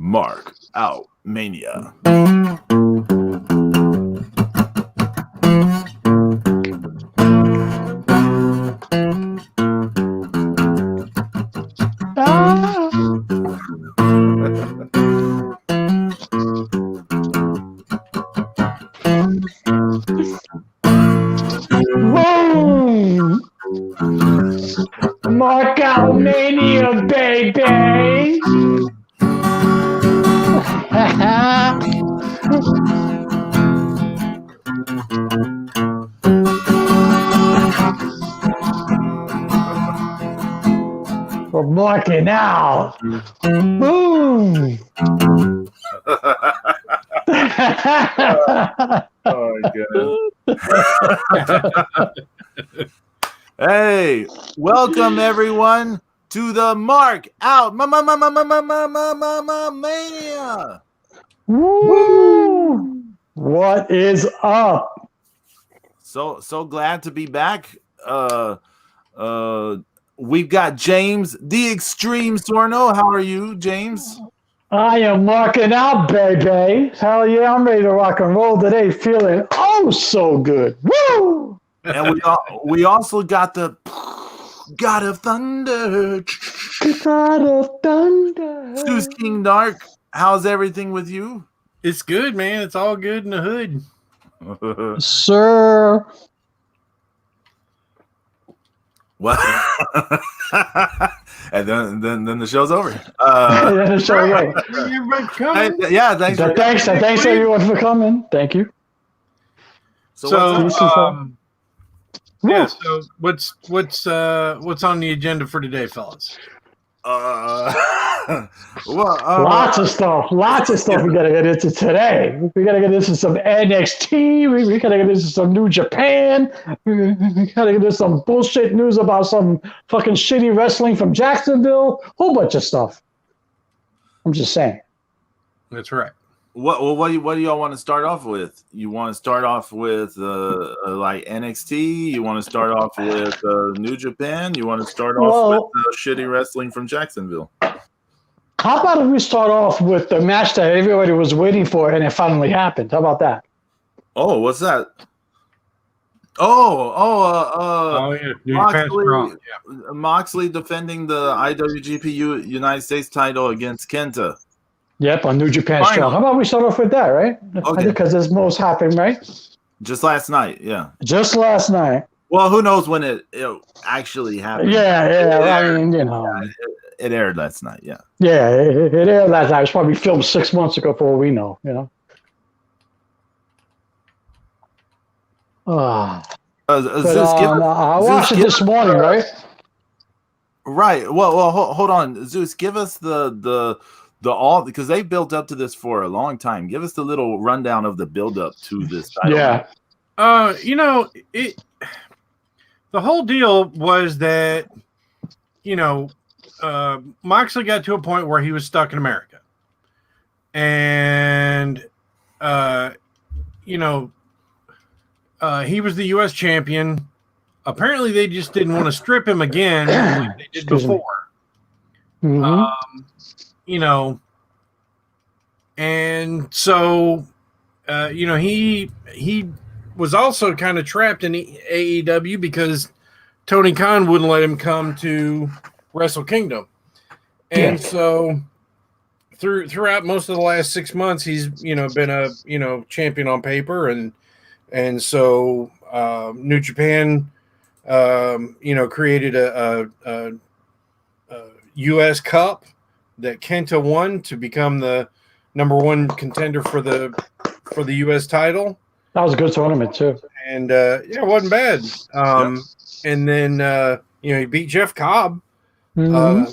Mark out Mania. Boom! Mark out Mania, baby! We're marking out. Boom! Oh my god. Hey, welcome everyone to the Mark out Mania. Woo! What is up? So glad to be back. We've got James, the Extreme Sarno. How are you, James? I am marking out, baby. Hell yeah, I'm ready to rock and roll today. Feeling so good. Woo! And we also got the God of Thunder. God of Thunder. Zeus King Dark. How's everything with you? It's good, man. It's all good in the hood. Sir. What? And then the show's over. Then the show right. Everybody coming. Yeah, thanks. Thanks everyone for coming. Thank you. So Yeah. So what's on the agenda for today, fellas? Lots of stuff we gotta get into today. We gotta get into some NXT. We gotta get into some New Japan. We gotta get into some bullshit news about some fucking shitty wrestling from Jacksonville. Whole bunch of stuff. I'm just saying. That's right. What do y'all want to start off with? You want to start off with like NXT? You want to start off with New Japan? You want to start off with shitty wrestling from Jacksonville? How about if we start off with the match that everybody was waiting for and it finally happened? How about that? Oh, what's that? Yeah, New Japan Strong. Yeah. Moxley defending the IWGP United States title against Kenta. Yep, on New Japan Strong. How about we start off with that, right? Okay. Because this most happened, right? Just last night, yeah. Just last night. Well, who knows when it actually happened? Yeah. I mean, you know. It aired last night, yeah. Yeah, it aired last night. It was probably filmed 6 months ago for all we know, you know. I watched it this morning, right? Right. Well, hold on. Zeus, give us the all, because they built up to this for a long time. Give us the little rundown of the build up to this title. Yeah. The whole deal was that, Moxley got to a point where he was stuck in America. And, he was the U.S. champion. Apparently, they just didn't want to strip him again like they did before. Mm-hmm. And so, he was also kind of trapped in AEW because Tony Khan wouldn't let him come to Wrestle Kingdom. And so throughout most of the last 6 months, he's, been a, champion on paper. And so New Japan, created a U.S. Cup that Kenta won to become the number one contender for the U.S. title. That was a good tournament too. And it wasn't bad. And then he beat Jeff Cobb. Mm-hmm.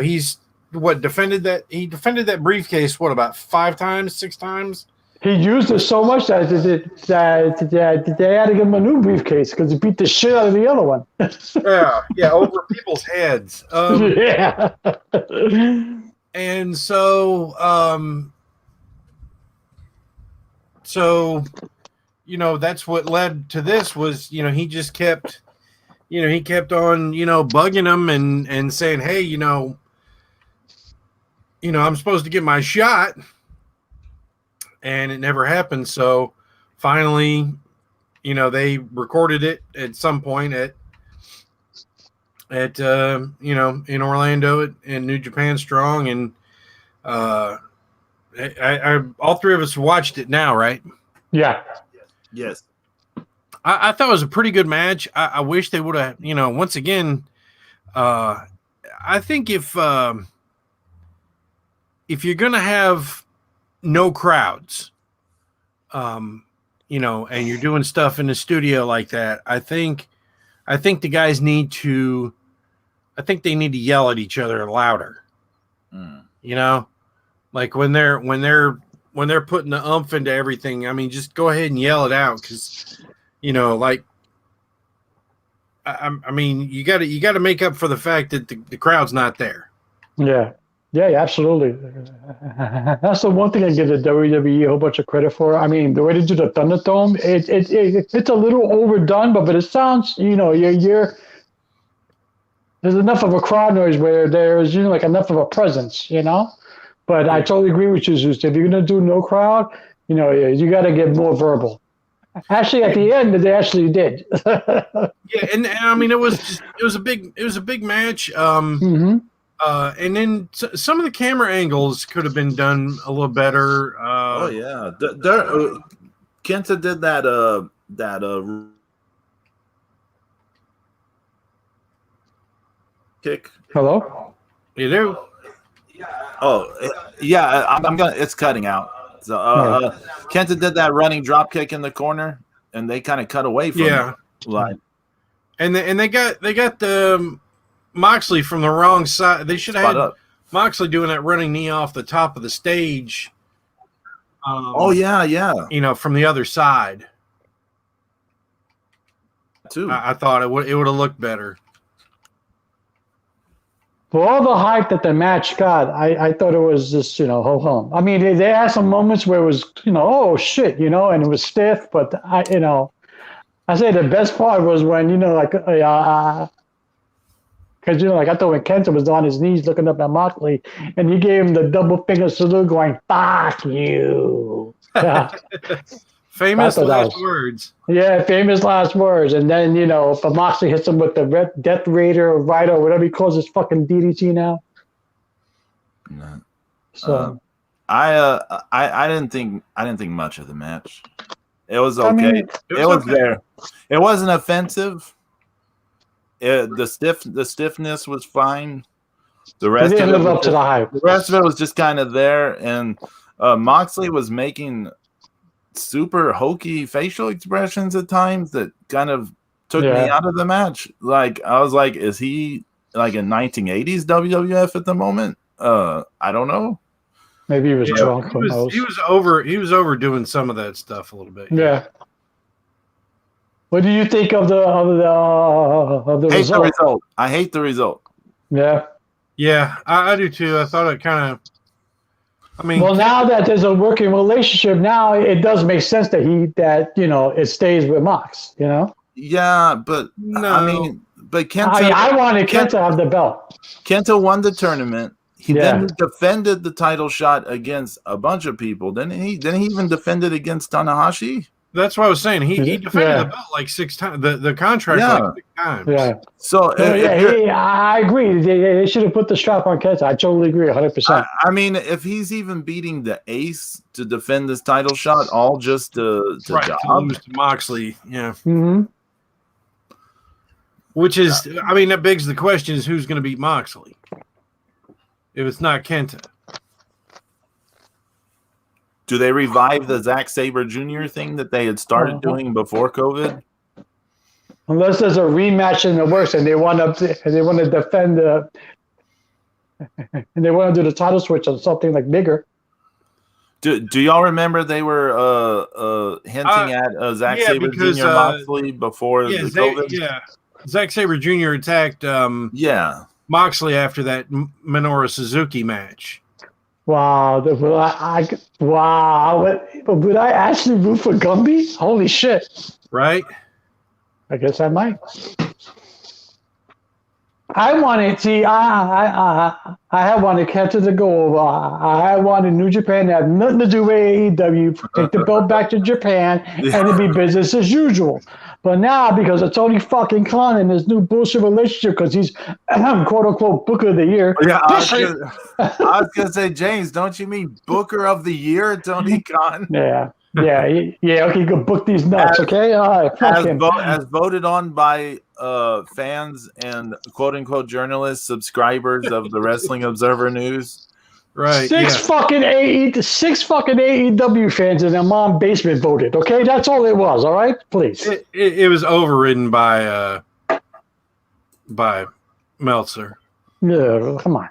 He's defended that briefcase about 5 times, 6 times. He used it so much that they had to give him a new briefcase because he beat the shit out of the other one. Over people's heads. And so, that's what led to this was, he just kept, he kept on, bugging him and saying, hey, I'm supposed to get my shot, and it never happened. So finally, they recorded it at some point at in Orlando in New Japan Strong, and I all three of us watched it now, right? Yeah. Yes. I thought it was a pretty good match. I wish they would have, once again. I think if you're gonna have no crowds, and you're doing stuff in the studio like that, I think the guys need to yell at each other louder. Like when they're putting the oomph into everything. I mean, just go ahead and yell it out, because I mean, you got to make up for the fact that the crowd's not there. Yeah, absolutely. That's the one thing I give the WWE a whole bunch of credit for. I mean, the way they do the Thunderdome, it's a little overdone, but it sounds, you're there's enough of a crowd noise where there's like enough of a presence, But I totally agree with you, Zeus. If you're gonna do no crowd, you got to get more verbal. Actually, at the end, they actually did. Yeah, and I mean, it was a big match. And then some of the camera angles could have been done a little better. Oh yeah, Kenta did that kick. Hello. You do? Oh yeah, I'm gonna. It's cutting out. So Kenta did that running drop kick in the corner, and they kind of cut away from it. Like, and they got the Moxley from the wrong side. They should have had Moxley doing that running knee off the top of the stage. Oh yeah. From the other side. Too. I thought it would have looked better. For all the hype that the match got, I thought it was just, ho hum. I mean, they had some moments where it was, oh shit, and it was stiff, but I say the best part was when, because, I thought when Kenta was on his knees looking up at Moxley, and he gave him the double finger salute going, fuck you. Famous last words. Yeah, famous last words. And then, if Moxley hits him with the Death Raider or Rider, whatever he calls his fucking DDT now. No. So I didn't think much of the match. It was okay. I mean, it was there. It wasn't offensive. The stiffness was fine. The rest didn't live up to the hype. The rest of it was just kind of there, and Moxley was making super hokey facial expressions at times that kind of took me out of the match. Like, I was like, is he like in 1980s WWF at the moment? I don't know. Maybe he was drunk. He was overdoing some of that stuff a little bit. Yeah. What do you think of the result? I hate the result. Yeah. Yeah, I do too. I thought it kind of. Well, now that there's a working relationship, now it does make sense that it stays with Mox. Yeah, but no. But Kenta. I wanted Kenta to have the belt. Kenta won the tournament. He then defended the title shot against a bunch of people. Then he even defended against Tanahashi. That's what I was saying. He defended the belt like 6 times. The contract like 6 times. Yeah. So I agree. They should have put the strap on Kenta. I totally agree, 100%. I mean, if he's even beating the ace to defend this title shot, all just to lose to Moxley, yeah. Mm-hmm. Which is, that begs the question: is who's going to beat Moxley if it's not Kenta? Do they revive the Zack Sabre Jr. thing that they had started doing before COVID? Unless there's a rematch in the works and they want to defend and they want to do the title switch on something like bigger. Do y'all remember they were hinting at Zack Sabre Jr. Moxley before the COVID? Yeah, Zack Sabre Jr. attacked Moxley after that Minoru Suzuki match. Wow! Wow! Would I actually root for Gumby? Holy shit! Right? I guess I might. I wanted, see, I had wanted Kenta to go over. I wanted New Japan to have nothing to do with AEW, take the belt back to Japan, and it be business as usual. But now, because of Tony fucking Khan and his new bullshit relationship, because he's quote unquote Booker of the Year. Yeah, I was gonna say, James, don't you mean Booker of the Year, Tony Khan? Yeah. Okay, go book these nuts. Okay, all right. As voted on by fans and quote unquote journalists, subscribers of the Wrestling Observer News. Right. Six fucking AEW fans in their mom basement voted. Okay, that's all it was. All right, please. It was overridden by Meltzer. Yeah, come on.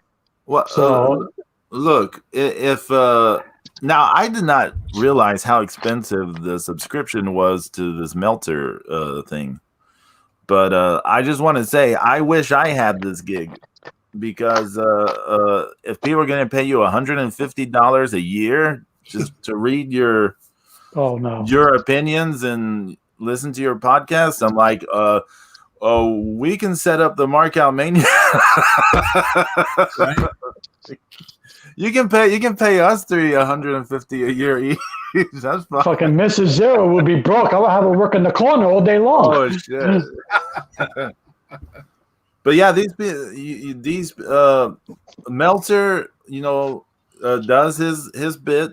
Well, look, if now I did not realize how expensive the subscription was to this Meltzer thing, but I just want to say I wish I had this gig. Because if people are going to pay you $150 a year just to read your opinions and listen to your podcast, I'm like, we can set up the Markout Mania. Right? You can pay us $150 a year each. That's fine. Fucking Mrs. Zero would be broke. I would have her work in the corner all day long. Oh shit. But yeah, these Meltzer, does his bit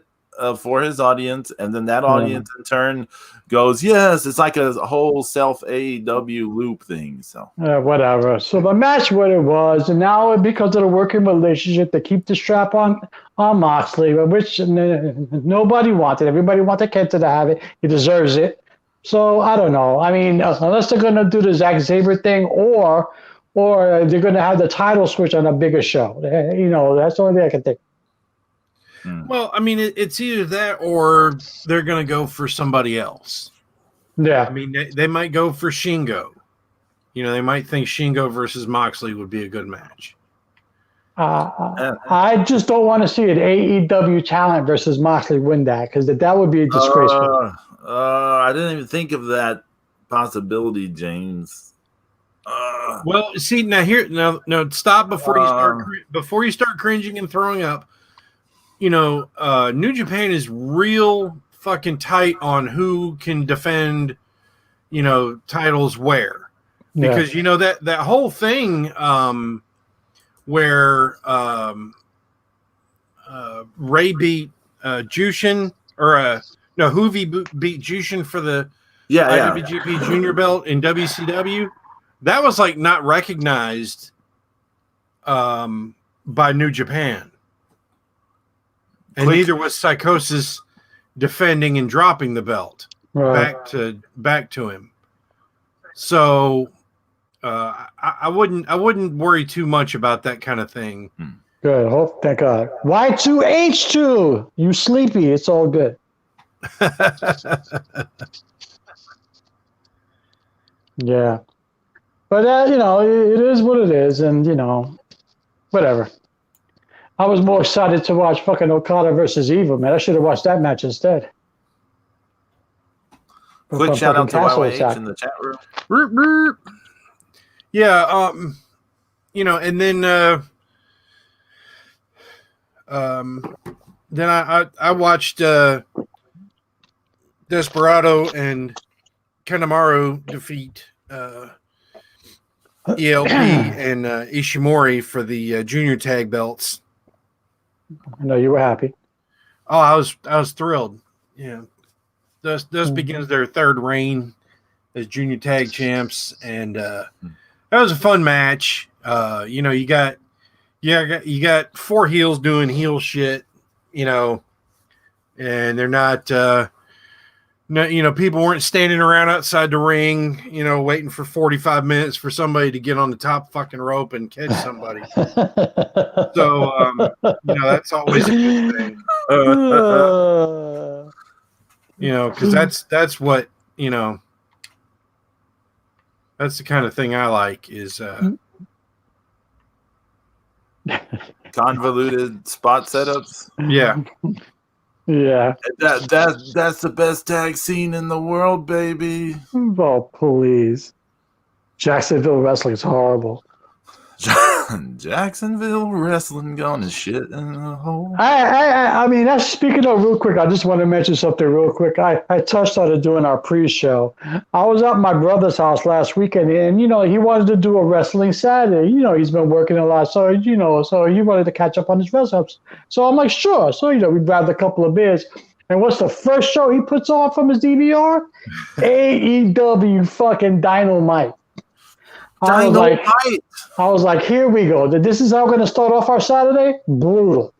for his audience, and then that audience in turn goes, yes, it's like a whole self AEW loop thing. So whatever. So the match, what it was, and now because of the working relationship, they keep the strap on Moxley, which nobody wanted. Everybody wanted Kenta to have it. He deserves it. So I don't know. I mean, unless they're gonna do the Zack Sabre thing, or they're going to have the title switch on a bigger show. That's the only thing I can think. Well, I mean, it's either that or they're going to go for somebody else. Yeah. I mean, they might go for Shingo. They might think Shingo versus Moxley would be a good match. I just don't want to see an AEW talent versus Moxley win that, because that would be a disgraceful. I didn't even think of that possibility, James. Well, see now stop before you start cringing and throwing up. New Japan is real fucking tight on who can defend, titles where, because that whole thing where Ray beat Jushin Hoovy beat Jushin for the IWGP Junior belt in WCW. That was like not recognized by New Japan. And neither was Psychosis defending and dropping the belt back to him. So I wouldn't worry too much about that kind of thing. Good. Thank God. Y2H2. You sleepy. It's all good. Yeah. But, it is what it is, and, whatever. I was more excited to watch fucking Okada versus Evil, man. I should have watched that match instead. Quick shout out to YYH in the chat room. Yeah, and then I watched Desperado and Kanemaru defeat ELP and Ishimori for the junior tag belts. I know you were happy. Oh, I was thrilled. Yeah, this begins their third reign as junior tag champs, and that was a fun match. You got four heels doing heel shit, and they're not. No, people weren't standing around outside the ring, waiting for 45 minutes for somebody to get on the top fucking rope and catch somebody. So, that's always a good thing. Because that's what, that's the kind of thing I like is convoluted spot setups. Yeah. Yeah. That's the best tag scene in the world, baby. Oh, please. Jacksonville wrestling is horrible. Jacksonville wrestling gone to shit in the hole. I mean, that's speaking of real quick. I just want to mention something real quick. I touched on it during our pre-show. I was at my brother's house last weekend, and he wanted to do a wrestling Saturday. He's been working a lot, so so he wanted to catch up on his wrestling. So I'm like, sure. So we grabbed a couple of beers. And what's the first show he puts on from his DVR? AEW fucking Dynamite. I was like, here we go. This is how we're going to start off our Saturday? Brutal.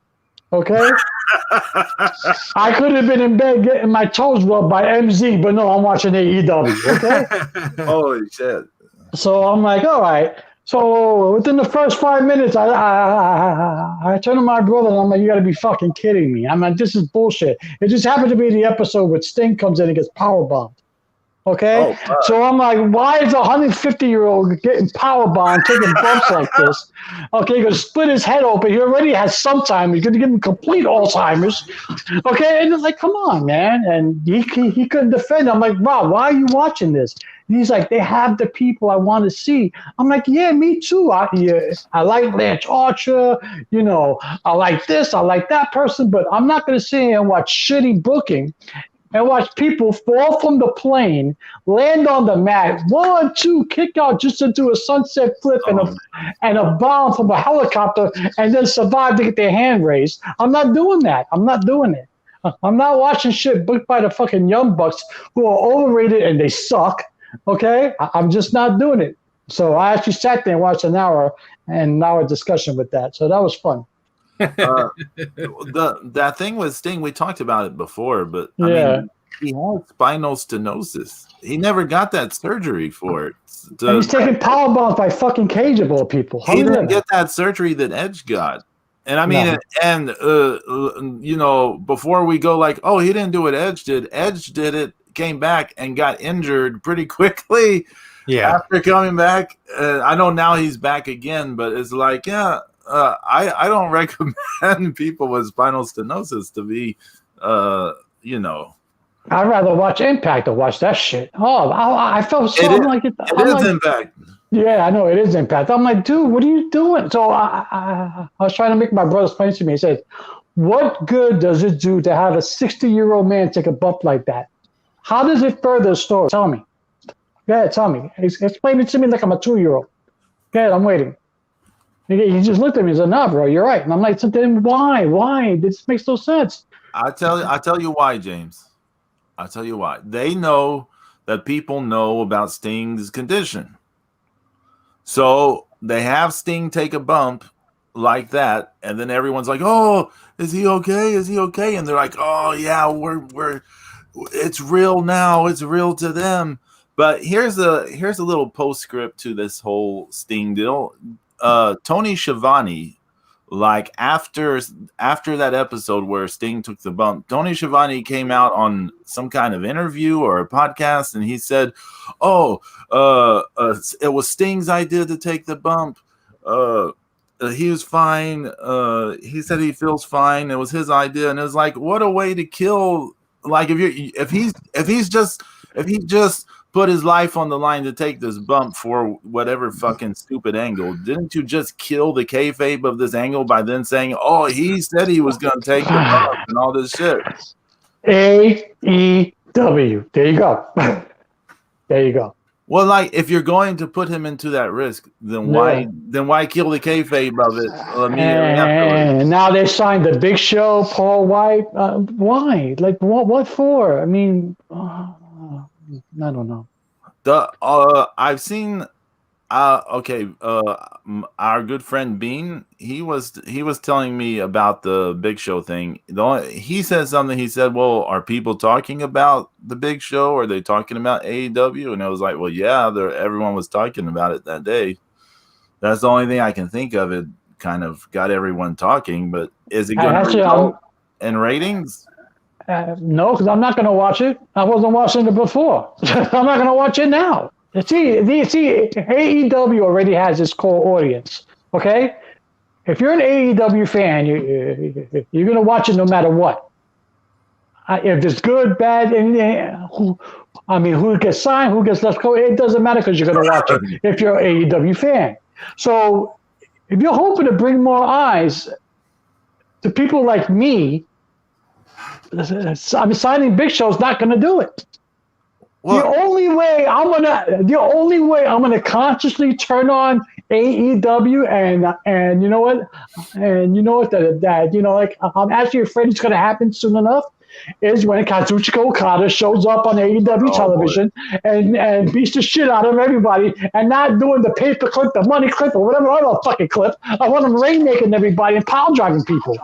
Okay? I could have been in bed getting my toes rubbed by MZ, but no, I'm watching AEW. Okay? Holy shit. So I'm like, all right. So within the first 5 minutes, I turn to my brother and I'm like, you got to be fucking kidding me. I'm like, this is bullshit. It just happened to be the episode where Sting comes in and gets powerbombed. Okay? So I'm like, why is a 150-year-old getting powerbombed, taking bumps like this? Okay, he's going to split his head open. He already has some time. He's going to give him complete Alzheimer's. Okay? And it's like, come on, man. And he couldn't defend it. I'm like, Rob, why are you watching this? And he's like, they have the people I want to see. I'm like, yeah, me too. I like Lance Archer. I like this. I like that person. But I'm not going to sit here and watch shitty booking and watch people fall from the plane, land on the mat, 1, 2, kick out just to do a sunset flip and a bomb from a helicopter and then survive to get their hand raised. I'm not doing that. I'm not doing it. I'm not watching shit booked by the fucking Young Bucks who are overrated and they suck. Okay? I'm just not doing it. So I actually sat there and watched an hour discussion with that. So that was fun. That thing with Sting, we talked about it before, but I mean, he has spinal stenosis. He never got that surgery for it. And he's taking power bombs by fucking Cage of all people. He didn't get that surgery that Edge got. And I mean, before we go like, oh, he didn't do what Edge did. Edge did it, came back and got injured pretty quickly. Yeah. After coming back, I know now he's back again, but it's like, I don't recommend people with spinal stenosis to be, I'd rather watch Impact than watch that shit. Oh, I felt so. It is Impact. Yeah, I know it is Impact. I'm like, dude, what are you doing? So I was trying to make my brother explain to me. He said, what good does it do to have a 60-year-old man take a bump like that? How does it further the story? Tell me. Go ahead, tell me. Explain it to me like I'm a 2-year-old. Go ahead, I'm waiting. He just looked at me and said, "No, bro, you're right." And I'm like, so then why? Why? This makes no sense. I tell you why, James. I'll tell you why. They know that people know about Sting's condition. So they have Sting take a bump like that, and then everyone's like, "Oh, is he okay? Is he okay?" And they're like, "Oh yeah, we're it's real now. It's real to them." But here's a little postscript to this whole Sting deal. Tony Schiavone, like after that episode where Sting took the bump, Tony Schiavone came out on some kind of interview or a podcast, and he said, it was Sting's idea to take the bump. He was fine. He said he feels fine. It was his idea, and it was like, what a way to kill. Like if he just put his life on the line to take this bump for whatever fucking stupid angle. Didn't you just kill the kayfabe of this angle by then saying, "Oh, he said he was going to take the bump," and all this shit? AEW. There you go. There you go. Well, like if you're going to put him into that risk, then why kill the kayfabe of it immediately afterwards? And now they signed the Big Show, Paul White. Why? Like what for? I mean. I don't know. I've seen. Our good friend Bean. He was telling me about the Big Show thing. He said something. He said, "Well, are people talking about the Big Show? Or are they talking about AEW?" And I was like, "Well, yeah, everyone was talking about it that day. That's the only thing I can think of. It kind of got everyone talking. But is it going to result in ratings?" No, because I'm not going to watch it. I wasn't watching it before. I'm not going to watch it now. See, AEW already has its core audience. Okay, if you're an AEW fan, you're going to watch it no matter what. If it's good, bad, who gets signed, who gets left go, it doesn't matter because you're going to watch it if you're an AEW fan. So if you're hoping to bring more eyes to people like me, I'm signing Big Show's not going to do it. Well, The only way I'm gonna consciously turn on AEW and you know what, like I'm actually afraid it's gonna happen soon enough, is when Kazuchika Okada shows up on AEW television and beats the shit out of everybody and not doing the paper clip, the money clip, or whatever other fucking clip. I want him rainmaking everybody and pile driving people.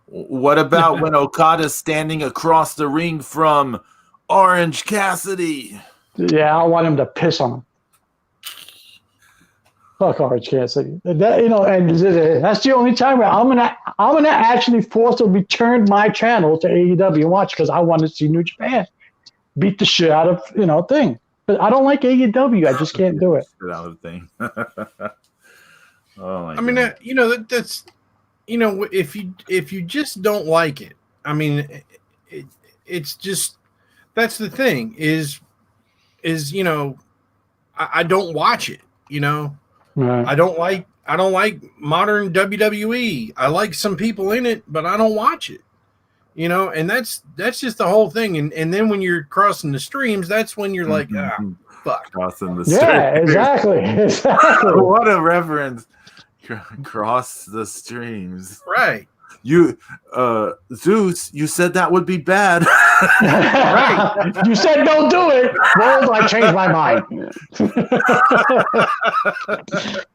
What about when Okada's standing across the ring from Orange Cassidy? Yeah, I want him to piss on him. Fuck Orange Cassidy. And that's the only time where I'm gonna actually force to return my channel to AEW and watch, because I want to see New Japan beat the shit out of thing. But I don't like AEW. I just can't do it. Shit out of thing. Oh my! I mean, that's if you just don't like it, I mean, it's just. That's the thing is I don't watch it, Right. I don't like modern WWE. I like some people in it, but I don't watch it, and that's just the whole thing. And then when you're crossing the streams, that's when you're like, fuck. Crossing the Yeah, streams. exactly. What a reference. Cross the streams. Right. You, Zeus, you said that would be bad. Right. You said don't do it. Well, I changed my mind.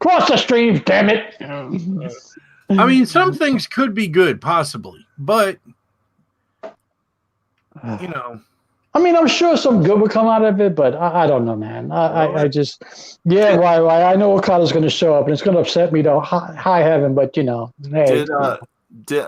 Cross the stream, damn it. I mean, some things could be good, possibly, but I mean, I'm sure some good would come out of it, but I don't know, man. I just, why? I know Okada's going to show up, and it's going to upset me to high heaven, but hey.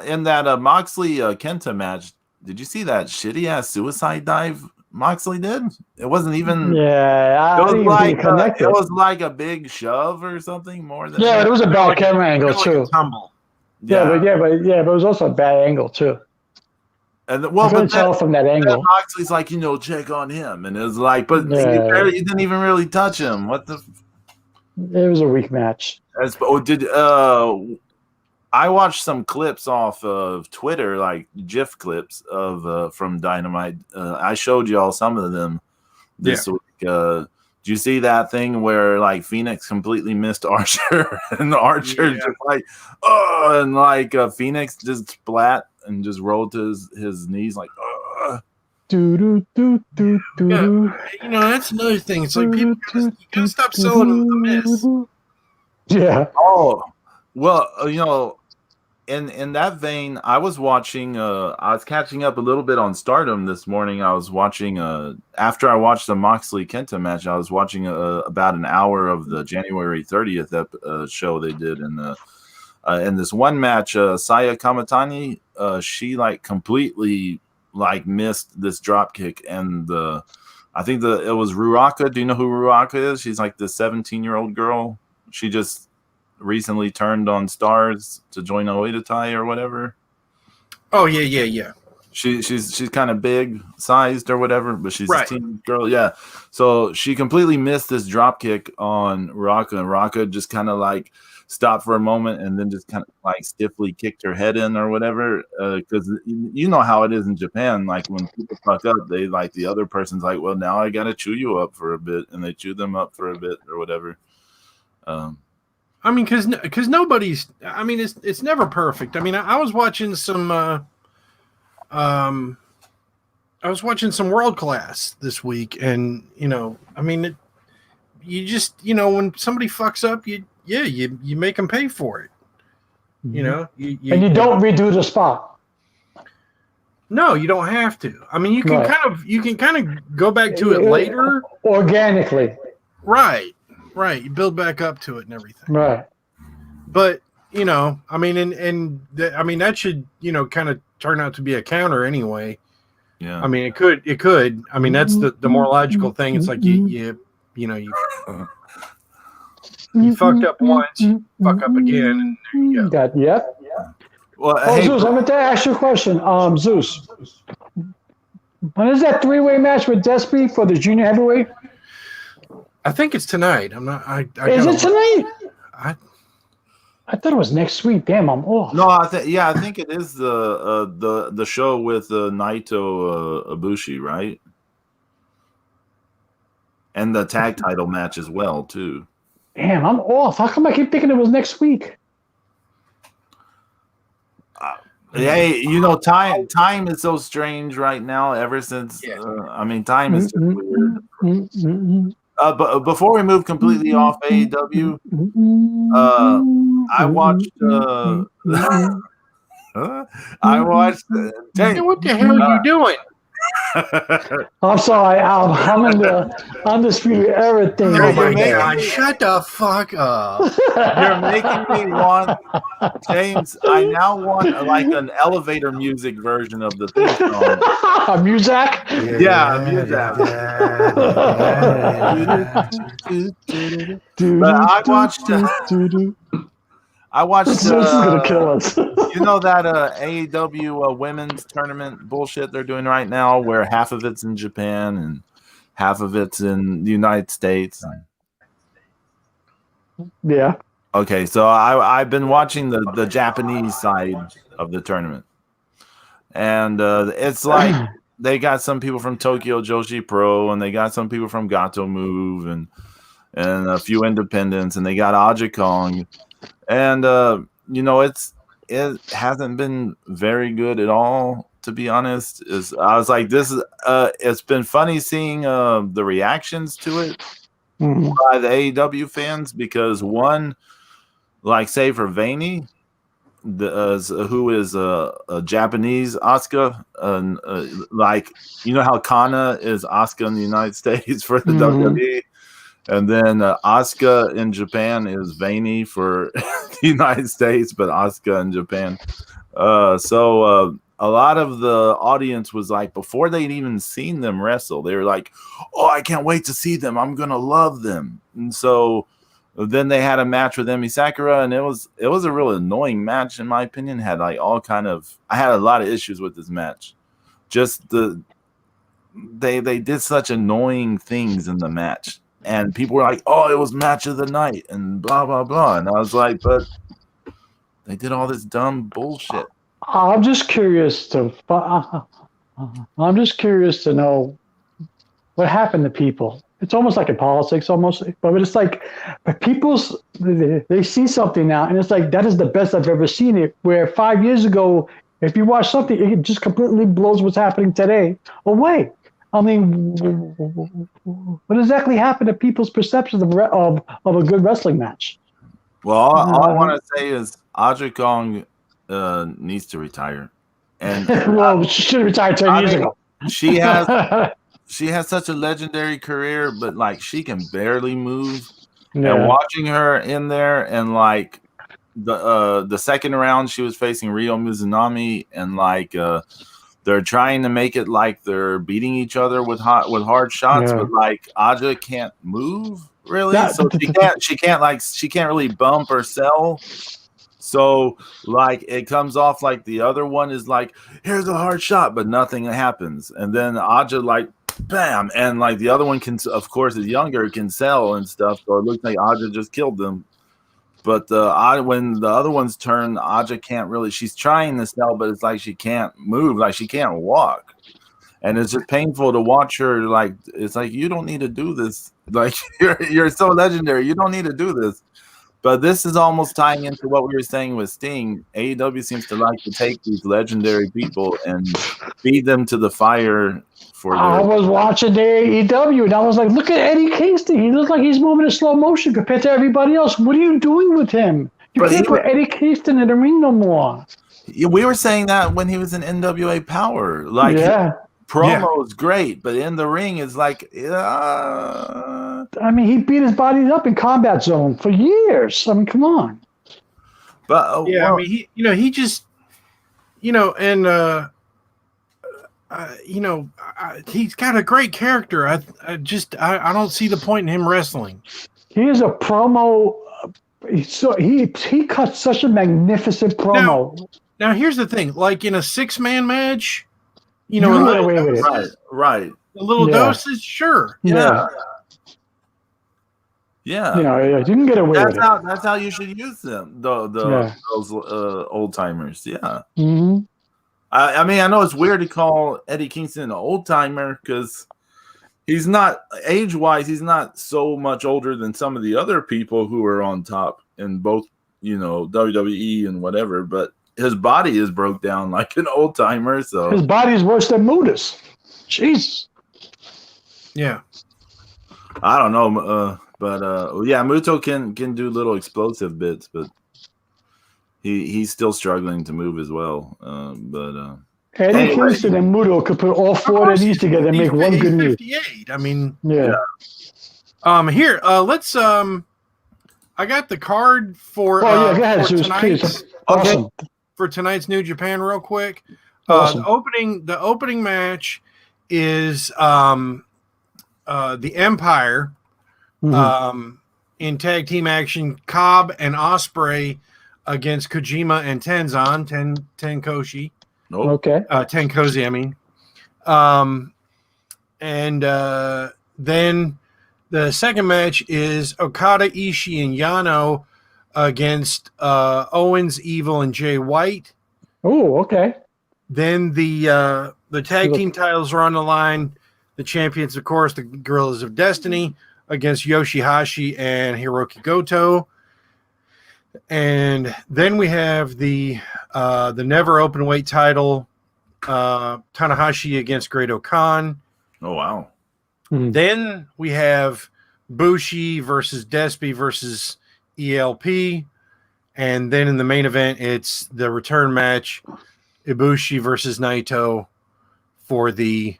In that Moxley Kenta match, did you see that shitty ass suicide dive Moxley did? It wasn't even. Yeah, it was like a big shove or something more than. Yeah, but it was a bad camera angle too. Tumble. But it was also a bad angle too. And you couldn't tell from that angle. Moxley's like, check on him, and it was like, but you didn't even really touch him. What the? It was a weak match. I watched some clips off of Twitter, like GIF clips of from Dynamite. I showed you all some of them this week. Did you see that thing where like Phoenix completely missed Archer and Archer just like, and like Phoenix just splat and just rolled to his knees like, do. That's another thing. It's like people gotta stop selling them the miss. Yeah. Oh, well, in that vein, I was watching. I was catching up a little bit on Stardom this morning. I was watching. After I watched the Moxley Kenta match, I was watching about an hour of the January 30th show they did. In this one match, Saya Kamatani, she like completely like missed this drop kick, and I think it was Ruaka. Do you know who Ruaka is? She's like the 17-year-old girl. She just recently turned on Stars to join Oedatai or whatever. Oh yeah. She's kind of big sized or whatever, but she's a teen girl. Yeah. So she completely missed this drop kick on Ruaka, and Ruaka just kind of like stopped for a moment and then just kind of like stiffly kicked her head in or whatever. Because you know how it is in Japan. Like when people fuck up, they like the other person's like, well, now I got to chew you up for a bit, and they chew them up for a bit or whatever. I mean, because nobody's. I mean, it's never perfect. I mean, I was watching some. I was watching some World Class this week, and I mean, you just when somebody fucks up, you make them pay for it. And you don't redo the spot. No, you don't have to. I mean, you can kind of go back to it later organically. Right. You build back up to it and everything. Right. But I mean, I mean that should kind of turn out to be a counter anyway. Yeah. I mean, it could. I mean, that's the more logical thing. It's like you fucked up once, you fuck up again, and there you go. Yep. Well, Zeus, I'm going to ask you a question. Zeus, when is that 3-way match with Despy for the junior heavyweight? I think it's tonight. I'm not. Is it tonight? I thought it was next week. Damn, I'm off. No, I think it is the show with Naito Ibushi, right? And the tag title match as well, too. Damn, I'm off. How come I keep thinking it was next week? Hey, time is so strange right now. Ever since, time is just weird. But before we move completely off AEW, I watched. I watched. What the hell are you doing? I'm sorry. I'm in the undisputed era thing. Oh my God! Shut the fuck up! You're making me want, James. I now want like an elevator music version of the theme song. Muzak? Yeah, Muzak. But I watched. This is gonna kill us. You know that AEW women's tournament bullshit they're doing right now, where half of it's in Japan and half of it's in the United States. Yeah. Okay, so I've been watching the Japanese side of the tournament, and it's like they got some people from Tokyo Joshi Pro, and they got some people from Gato Move, and a few independents, and they got Aja Kong, and it hasn't been very good at all, to be honest. I was like, this is it's been funny seeing the reactions to it by the AEW fans, because one, like, say for Vaney, who is a Japanese Asuka, like, you know how Kana is Asuka in the United States for the WWE, and then Asuka in Japan is Vaney for the United States, but Asuka in Japan. So a lot of the audience was like, before they'd even seen them wrestle, they were like, "Oh, I can't wait to see them. I'm gonna love them." And so then they had a match with Emi Sakura, and it was a real annoying match, in my opinion. Had like I had a lot of issues with this match. Just they did such annoying things in the match, and people were like, "Oh, it was match of the night," and blah blah blah. And I was like, but they did all this dumb bullshit. I'm just curious to know what happened to people. It's almost like in politics, but it's like they see something now, and it's like, that is the best I've ever seen it. Where 5 years ago, if you watch something, it just completely blows what's happening today away. I mean, what exactly happened to people's perceptions of a good wrestling match? Well, all I want to say is Aja Kong needs to retire, and well, she should have retired 10 years ago. She has such a legendary career, but like, she can barely move. Yeah. And watching her in there, and like the second round, she was facing Ryo Mizunami, and like they're trying to make it like they're beating each other with hard shots, but like Aja can't move really, so she can't really bump or sell. So like, it comes off like the other one is like, here's a hard shot, but nothing happens, and then Aja like, bam, and like the other one can, of course, is younger, can sell and stuff, so it looks like Aja just killed them. But when the other one's turn, Aja can't really, she's trying to sell, but it's like she can't move, like she can't walk, and it's just painful to watch her. Like, it's like, you don't need to do this, like, you're so legendary, you don't need to do this. But this is almost tying into what we were saying with Sting. AEW seems to like to take these legendary people and feed them to the fire. I was watching the AEW, and I was like, look at Eddie Kingston. He looks like he's moving in slow motion compared to everybody else. What are you doing with him? You can't put Eddie Kingston in the ring no more. We were saying that when he was in NWA Power. Like, promo is great, but in the ring is like, I mean, he beat his body up in Combat Zone for years. I mean, come on. But I mean, he just, and he's got a great character. I don't see the point in him wrestling. He is a promo. He cut such a magnificent promo. Now here's the thing: like in a 6-man match, right, a little doses, sure, yeah. Yeah, You know, you can get away with it. that's how you should use them. Those old timers. Yeah. Mm-hmm. I mean, I know it's weird to call Eddie Kingston an old timer because he's not age wise. He's not so much older than some of the other people who are on top in both, WWE and whatever. But his body is broke down like an old timer. So his body's worse than Muda's. Jesus. Yeah. I don't know, but yeah, Muto can do little explosive bits, but he's still struggling to move as well. Eddie Kingston and Muto could put all four of these together and make one good move. 58. I mean, yeah. Here, let's. I got the card for. Go ahead, for Zeus, please. Awesome. For tonight's New Japan, real quick. Awesome. The opening match is the Empire. In tag team action, Cobb and Ospreay against Kojima and Tenzan, Tenkoshi. Nope. Okay. Tenkozi, I mean. And then the second match is Okada, Ishii, and Yano against Owens, Evil, and Jay White. Oh, okay. Then the tag team titles are on the line. The champions, of course, the Guerrillas of Destiny against Yoshihashi and Hiroki Goto. And then we have the never open weight title, Tanahashi against Great Khan. Oh, wow. Then we have Bushi versus Despy versus ELP. And then in the main event, it's the return match, Ibushi versus Naito for the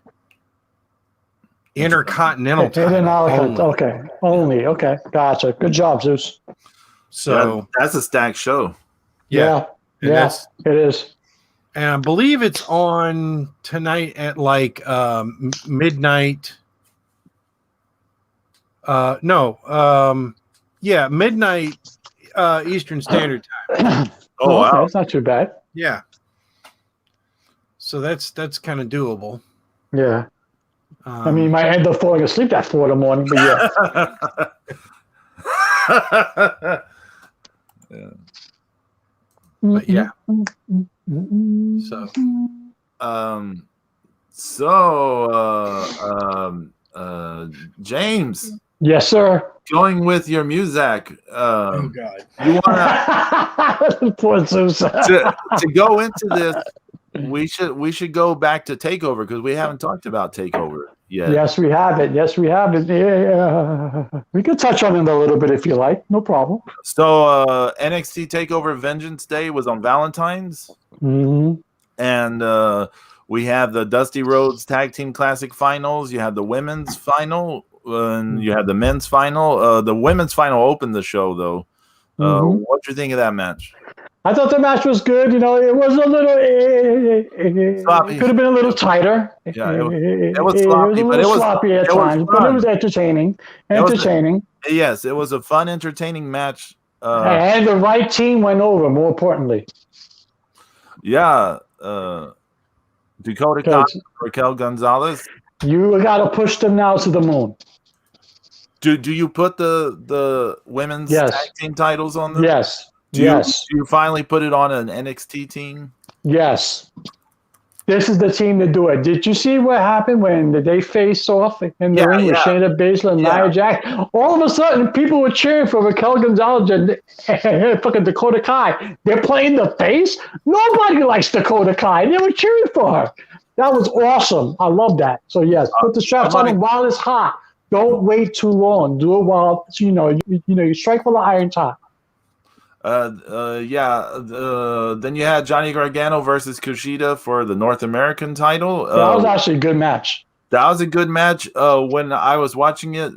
Intercontinental title. Okay. Only. Okay. Gotcha. Good job, Zeus. So that's a stacked show. Yeah. It is. And I believe it's on tonight at like midnight. Midnight Eastern Standard Time. Oh, wow. That's not too bad. Yeah. So that's kind of doable. Yeah. I mean, you might end up falling asleep at 4 a.m, but yeah. But yeah. James. Yes, sir. Going with your Muzak. Oh God. You want Poor Zeus. to go into this? We should go back to Takeover because we haven't talked about Takeover yet. Yes, we have it. Yeah. We could touch on it a little bit if you like. No problem. So NXT Takeover Vengeance Day was on Valentine's. Mm-hmm. And we have the Dusty Rhodes Tag Team Classic Finals. You have the women's final, and you have the men's final. The women's final opened the show, though. What do you think of that match? I thought the match was good. It was a little. It could have been a little tighter. Yeah, it was sloppy, it was a little sloppy at times, but it was entertaining. Yes, it was a fun, entertaining match. And the right team went over. More importantly. Yeah, Dakota Khan, Raquel Gonzalez. You got to push them now to the moon. Do you put the women's tag team titles on them? Yes. Do you finally put it on an NXT team? Yes. This is the team to do it. Did you see what happened when they faced off in the ring with Shayna Baszler and Nia Jax? All of a sudden, people were cheering for Raquel Gonzalez and fucking Dakota Kai. They're playing the face? Nobody likes Dakota Kai. They were cheering for her. That was awesome. I love that. So, yes, put the straps on them while it's hot. Don't wait too long. Do it while, you strike while the iron's hot. Then you had Johnny Gargano versus Kushida for the North American title. That was actually a good match. That was a good match. When I was watching it,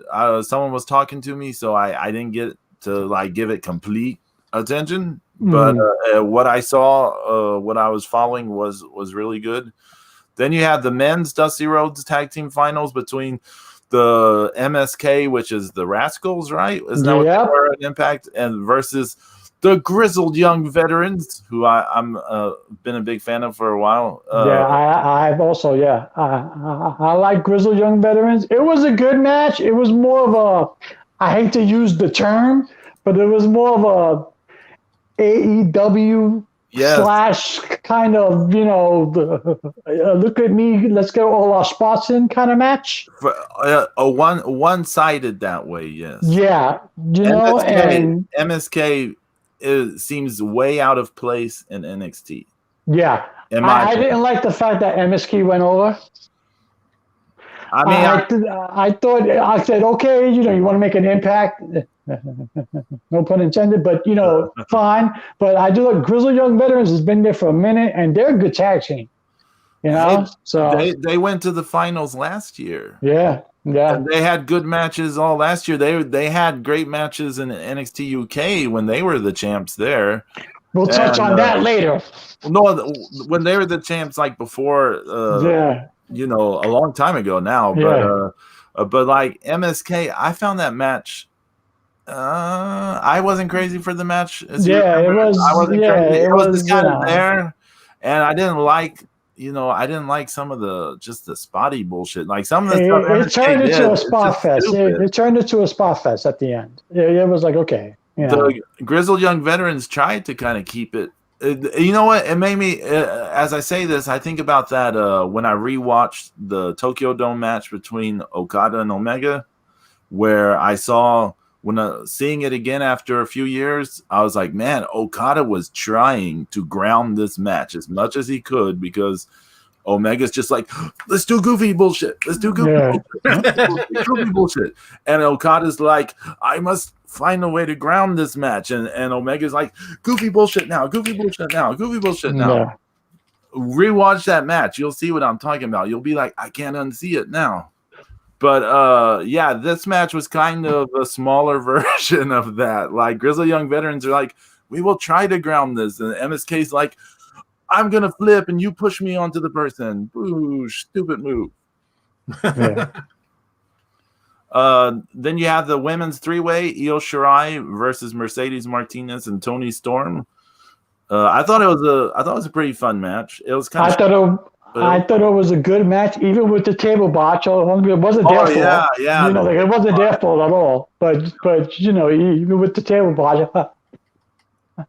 someone was talking to me, so I didn't get to give it complete attention. But what I saw, what I was following was really good. Then you had the men's Dusty Rhodes Tag Team Finals between the MSK, which is the Rascals, right? Isn't that what they were at Impact? And versus the grizzled young veterans, who I'm been a big fan of for a while. I've also, I like grizzled young veterans. It was a good match. It was more of I hate to use the term, but it was more of a AEW slash kind of, look at me, let's get all our spots in kind of match. One-sided that way, yes. Yeah, MSK seems way out of place in NXT. Yeah, I didn't like the fact that MSK went over. I mean, I said, okay, you want to make an impact. No pun intended, but fine. But I do like Grizzled Young Veterans has been there for a minute, and they're a good tag team. So they went to the finals last year. Yeah. And they had good matches all last year. They had great matches in NXT UK when they were the champs there. We'll touch on that later. No, when they were the champs, like before. A long time ago now. Yeah. But like MSK, I found that match. I wasn't crazy for the match. It was. I wasn't crazy. It was just kind of there, and I didn't like. I didn't like some of the spotty bullshit. Like some of the stuff. It turned into a spot fest. It turned into a spot fest at the end. It was like, okay. The Grizzled Young Veterans tried to kind of keep it. You know what? It made me, as I say this, I think about that when I rewatched the Tokyo Dome match between Okada and Omega, where I saw, seeing it again after a few years, I was like, man, Okada was trying to ground this match as much as he could because Omega's just like, let's do goofy bullshit. Let's do goofy bullshit. And Okada's like, I must find a way to ground this match. And Omega's like, goofy bullshit now. Yeah. Rewatch that match. You'll see what I'm talking about. You'll be like, I can't unsee it now. But this match was kind of a smaller version of that. Like Grizzled Young Veterans are like, we will try to ground this. And MSK's like, I'm going to flip and you push me onto the person. Boo, stupid move. Yeah. Then you have the women's three-way, Io Shirai versus Mercedes Martinez and Toni Storm. I thought it was a pretty fun match. It was kind of. I thought it was a good match, even with the table botch. It wasn't their fault. Yeah. It wasn't their fault at all. But even with the table botch.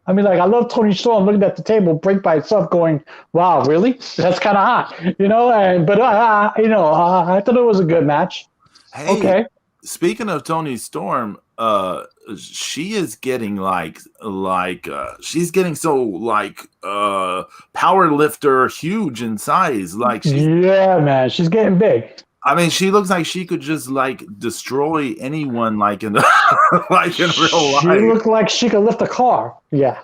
I mean, I love Toni Storm looking at the table, break by itself, going, "Wow, really? That's kind of hot," But I thought it was a good match. Hey, okay. Speaking of Toni Storm, she is getting she's getting so power lifter huge in size. Man, she's getting big. I mean, she looks like she could just destroy anyone in in real life. She looked like she could lift a car. Yeah.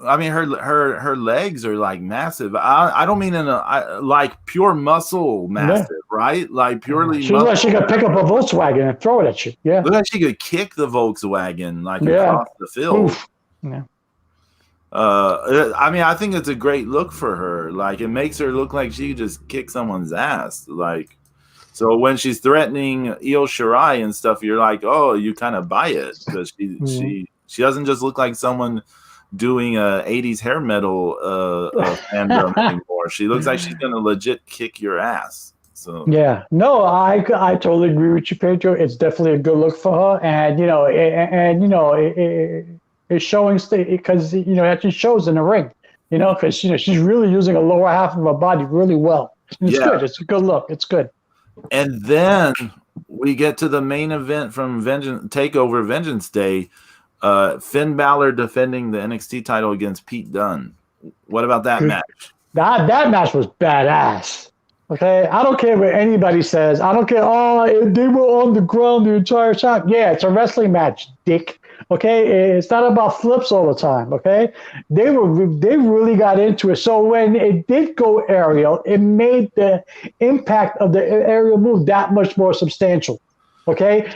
I mean, her legs are massive. I don't mean in a pure muscle massive, right? Like purely. She looks like she could pick up a Volkswagen and throw it at you. Yeah. Look like she could kick the Volkswagen across the field. Oof. Yeah. I mean, I think it's a great look for her. It makes her look like she could just kick someone's ass. So when she's threatening Io Shirai and stuff, you're like, oh, you kind of buy it because she doesn't just look like someone doing a 80s hair metal fandom anymore. She looks like she's gonna legit kick your ass. So no, I totally agree with you, Pedro. It's definitely a good look for her, and it's showing because it actually shows in the ring, because she's really using a lower half of her body really well. It's good. It's a good look. It's good. And then we get to the main event from Takeover Vengeance Day. Finn Balor defending the NXT title against Pete Dunne. What about that match? That match was badass. Okay, I don't care what anybody says. I don't care. Oh, they were on the ground the entire time. Yeah, it's a wrestling match, dick. Okay, it's not about flips all the time. Okay, they really got into it. So when it did go aerial, it made the impact of the aerial move that much more substantial. Okay,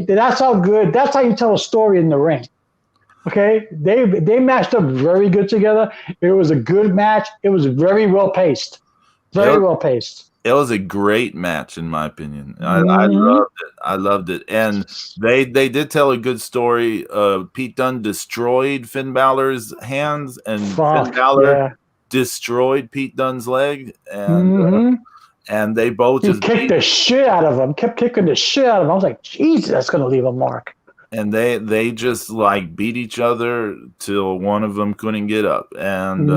that's how good. That's how you tell a story in the ring. Okay, they matched up very good together. It was a good match. It was very well paced. Well paced. It was a great match, in my opinion. I loved it. And they did tell a good story. Pete Dunne destroyed Finn Balor's hands, and Finn Balor destroyed Pete Dunne's leg. And they both kicked the shit out of him. Kept kicking the shit out of him. I was like, Jesus, that's going to leave a mark. and they just like beat each other till one of them couldn't get up. And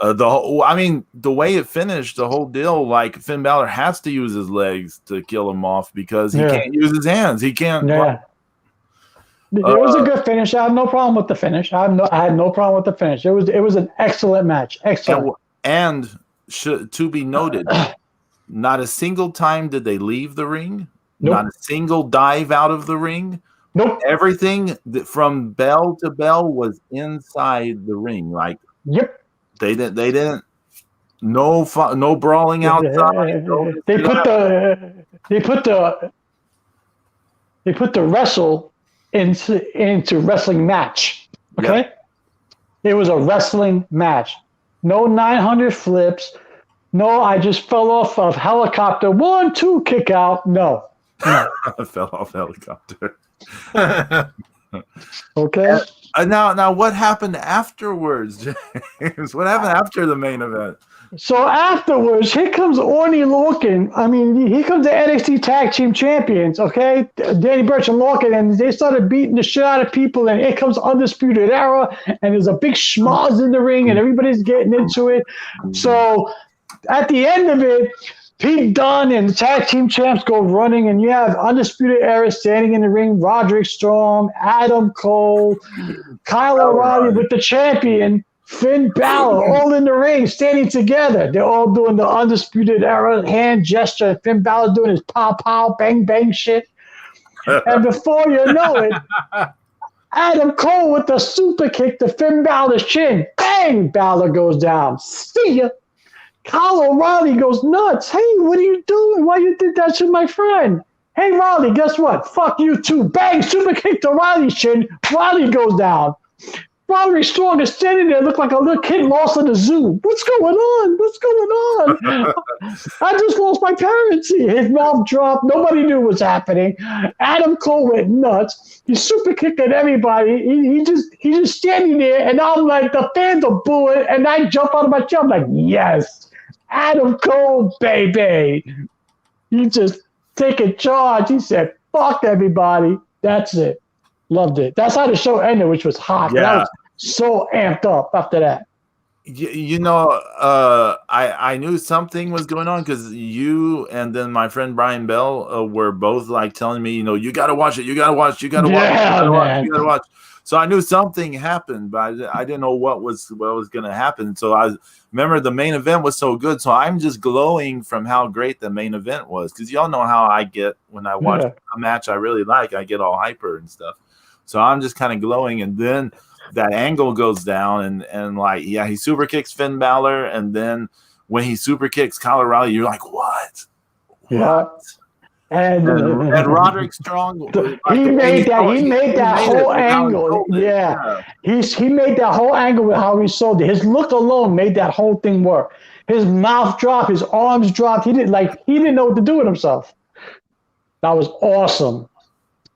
the way it finished, the whole deal, like Finn Balor has to use his legs to kill him off because he can't use his hands. He can't. Yeah. It was a good finish. I have no problem with the finish. I had no problem with the finish. It was an excellent match. Excellent. And to be noted, not a single time did they leave the ring. Nope. Not a single dive out of the ring. Nope. Everything from bell to bell was inside the ring. Like, yep. They didn't. No brawling outside. They put the wrestle into wrestling match. Okay. Yep. It was a wrestling match. No 900 flips. No, I just fell off of helicopter. 1, 2, kick out. No. I fell off helicopter. Okay. Now, what happened afterwards, James? What happened after the main event? So afterwards, here comes Orny Lorcan. I mean, here comes the NXT Tag Team Champions, okay? Danny Burch and Lorcan, and they started beating the shit out of people, and here comes Undisputed Era, and there's a big schmoz in the ring, and everybody's getting into it. So at the end of it, Pete Dunne and the Tag Team Champs go running, and you have Undisputed Era standing in the ring, Roderick Strong, Adam Cole, Kyle O'Reilly with the champion, Finn Balor, all in the ring, standing together. They're all doing the Undisputed Era hand gesture. Finn Balor doing his pow, pow, bang, bang shit. And before you know it, Adam Cole with the super kick to Finn Balor's chin. Bang! Balor goes down. See ya. Kyle O'Reilly goes nuts. Hey, what are you doing? Why you did that to my friend? Hey, Riley, guess what? Fuck you too. Bang! Super kick to Riley's chin. Riley goes down. Roderick Strong is standing there, look like a little kid lost in the zoo. What's going on? What's going on? I just lost my parents. His mouth dropped. Nobody knew what was happening. Adam Cole went nuts. He's super kicking everybody. He's just standing there, and I'm like, the fans are booing, and I jump out of my chair. I'm like, yes, Adam Cole, baby. He just taking charge. He said, fuck everybody. That's it. Loved it. That's how the show ended, which was hot. Yeah. I was so amped up after that. I knew something was going on because you and then my friend Brian Bell were both like telling me, you got to watch it. You got to watch. You got to watch. You got to watch. So I knew something happened, but I didn't know what was going to happen. So I remember the main event was so good. So I'm just glowing from how great the main event was because y'all know how I get when I watch a match I really like. I get all hyper and stuff. So I'm just kind of glowing, and then that angle goes down, and like, yeah, he super kicks Finn Balor, and then when he super kicks Kyle O'Reilly, you're like, what? Yeah. And Roderick Strong, he made that whole angle. Yeah. He made that whole angle with how he sold it. His look alone made that whole thing work. His mouth dropped, his arms dropped. He didn't know what to do with himself. That was awesome.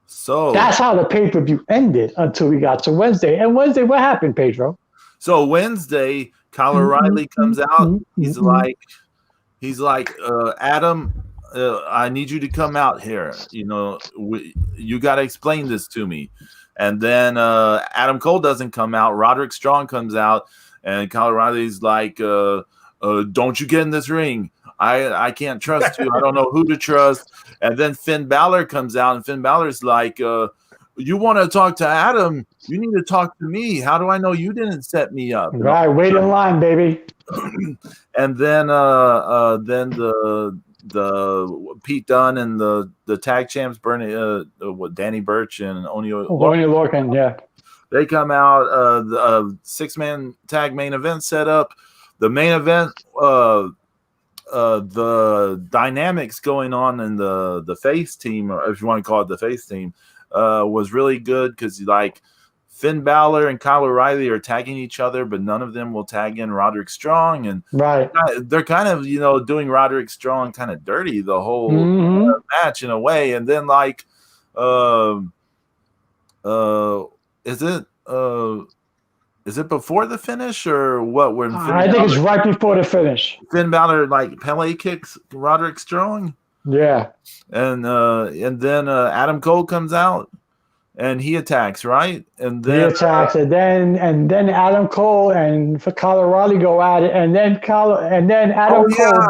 So that's how the pay-per-view ended until we got to Wednesday. And Wednesday, what happened, Pedro? So Wednesday, Kyle O'Reilly comes out. He's like, Adam, I need you to come out here. You got to explain this to me. And then Adam Cole doesn't come out. Roderick Strong comes out, and Kyle O'Reilly's like, don't you get in this ring. I can't trust you. I don't know who to trust. And then Finn Balor comes out, and Finn Balor's like, you want to talk to Adam? You need to talk to me. How do I know you didn't set me up? Right, wait in line, baby. And then the Pete Dunne and the tag champs, Danny Burch and Oney Lorcan, yeah. They come out. The 6-man tag main event set up. The main event. The dynamics going on in the face team, or if you want to call it the face team, was really good because like Finn Balor and Kyle O'Reilly are tagging each other, but none of them will tag in Roderick Strong, and they're kind of doing Roderick Strong kind of dirty the whole match in a way. And then like, is it before the finish or what? When I think it's right before the finish. Finn Balor like Pele kicks Roderick Strong. Yeah. And then Adam Cole comes out, and he attacks, right? And He then attacks, and then Adam Cole and Kyle O'Reilly go at it, and then Adam Cole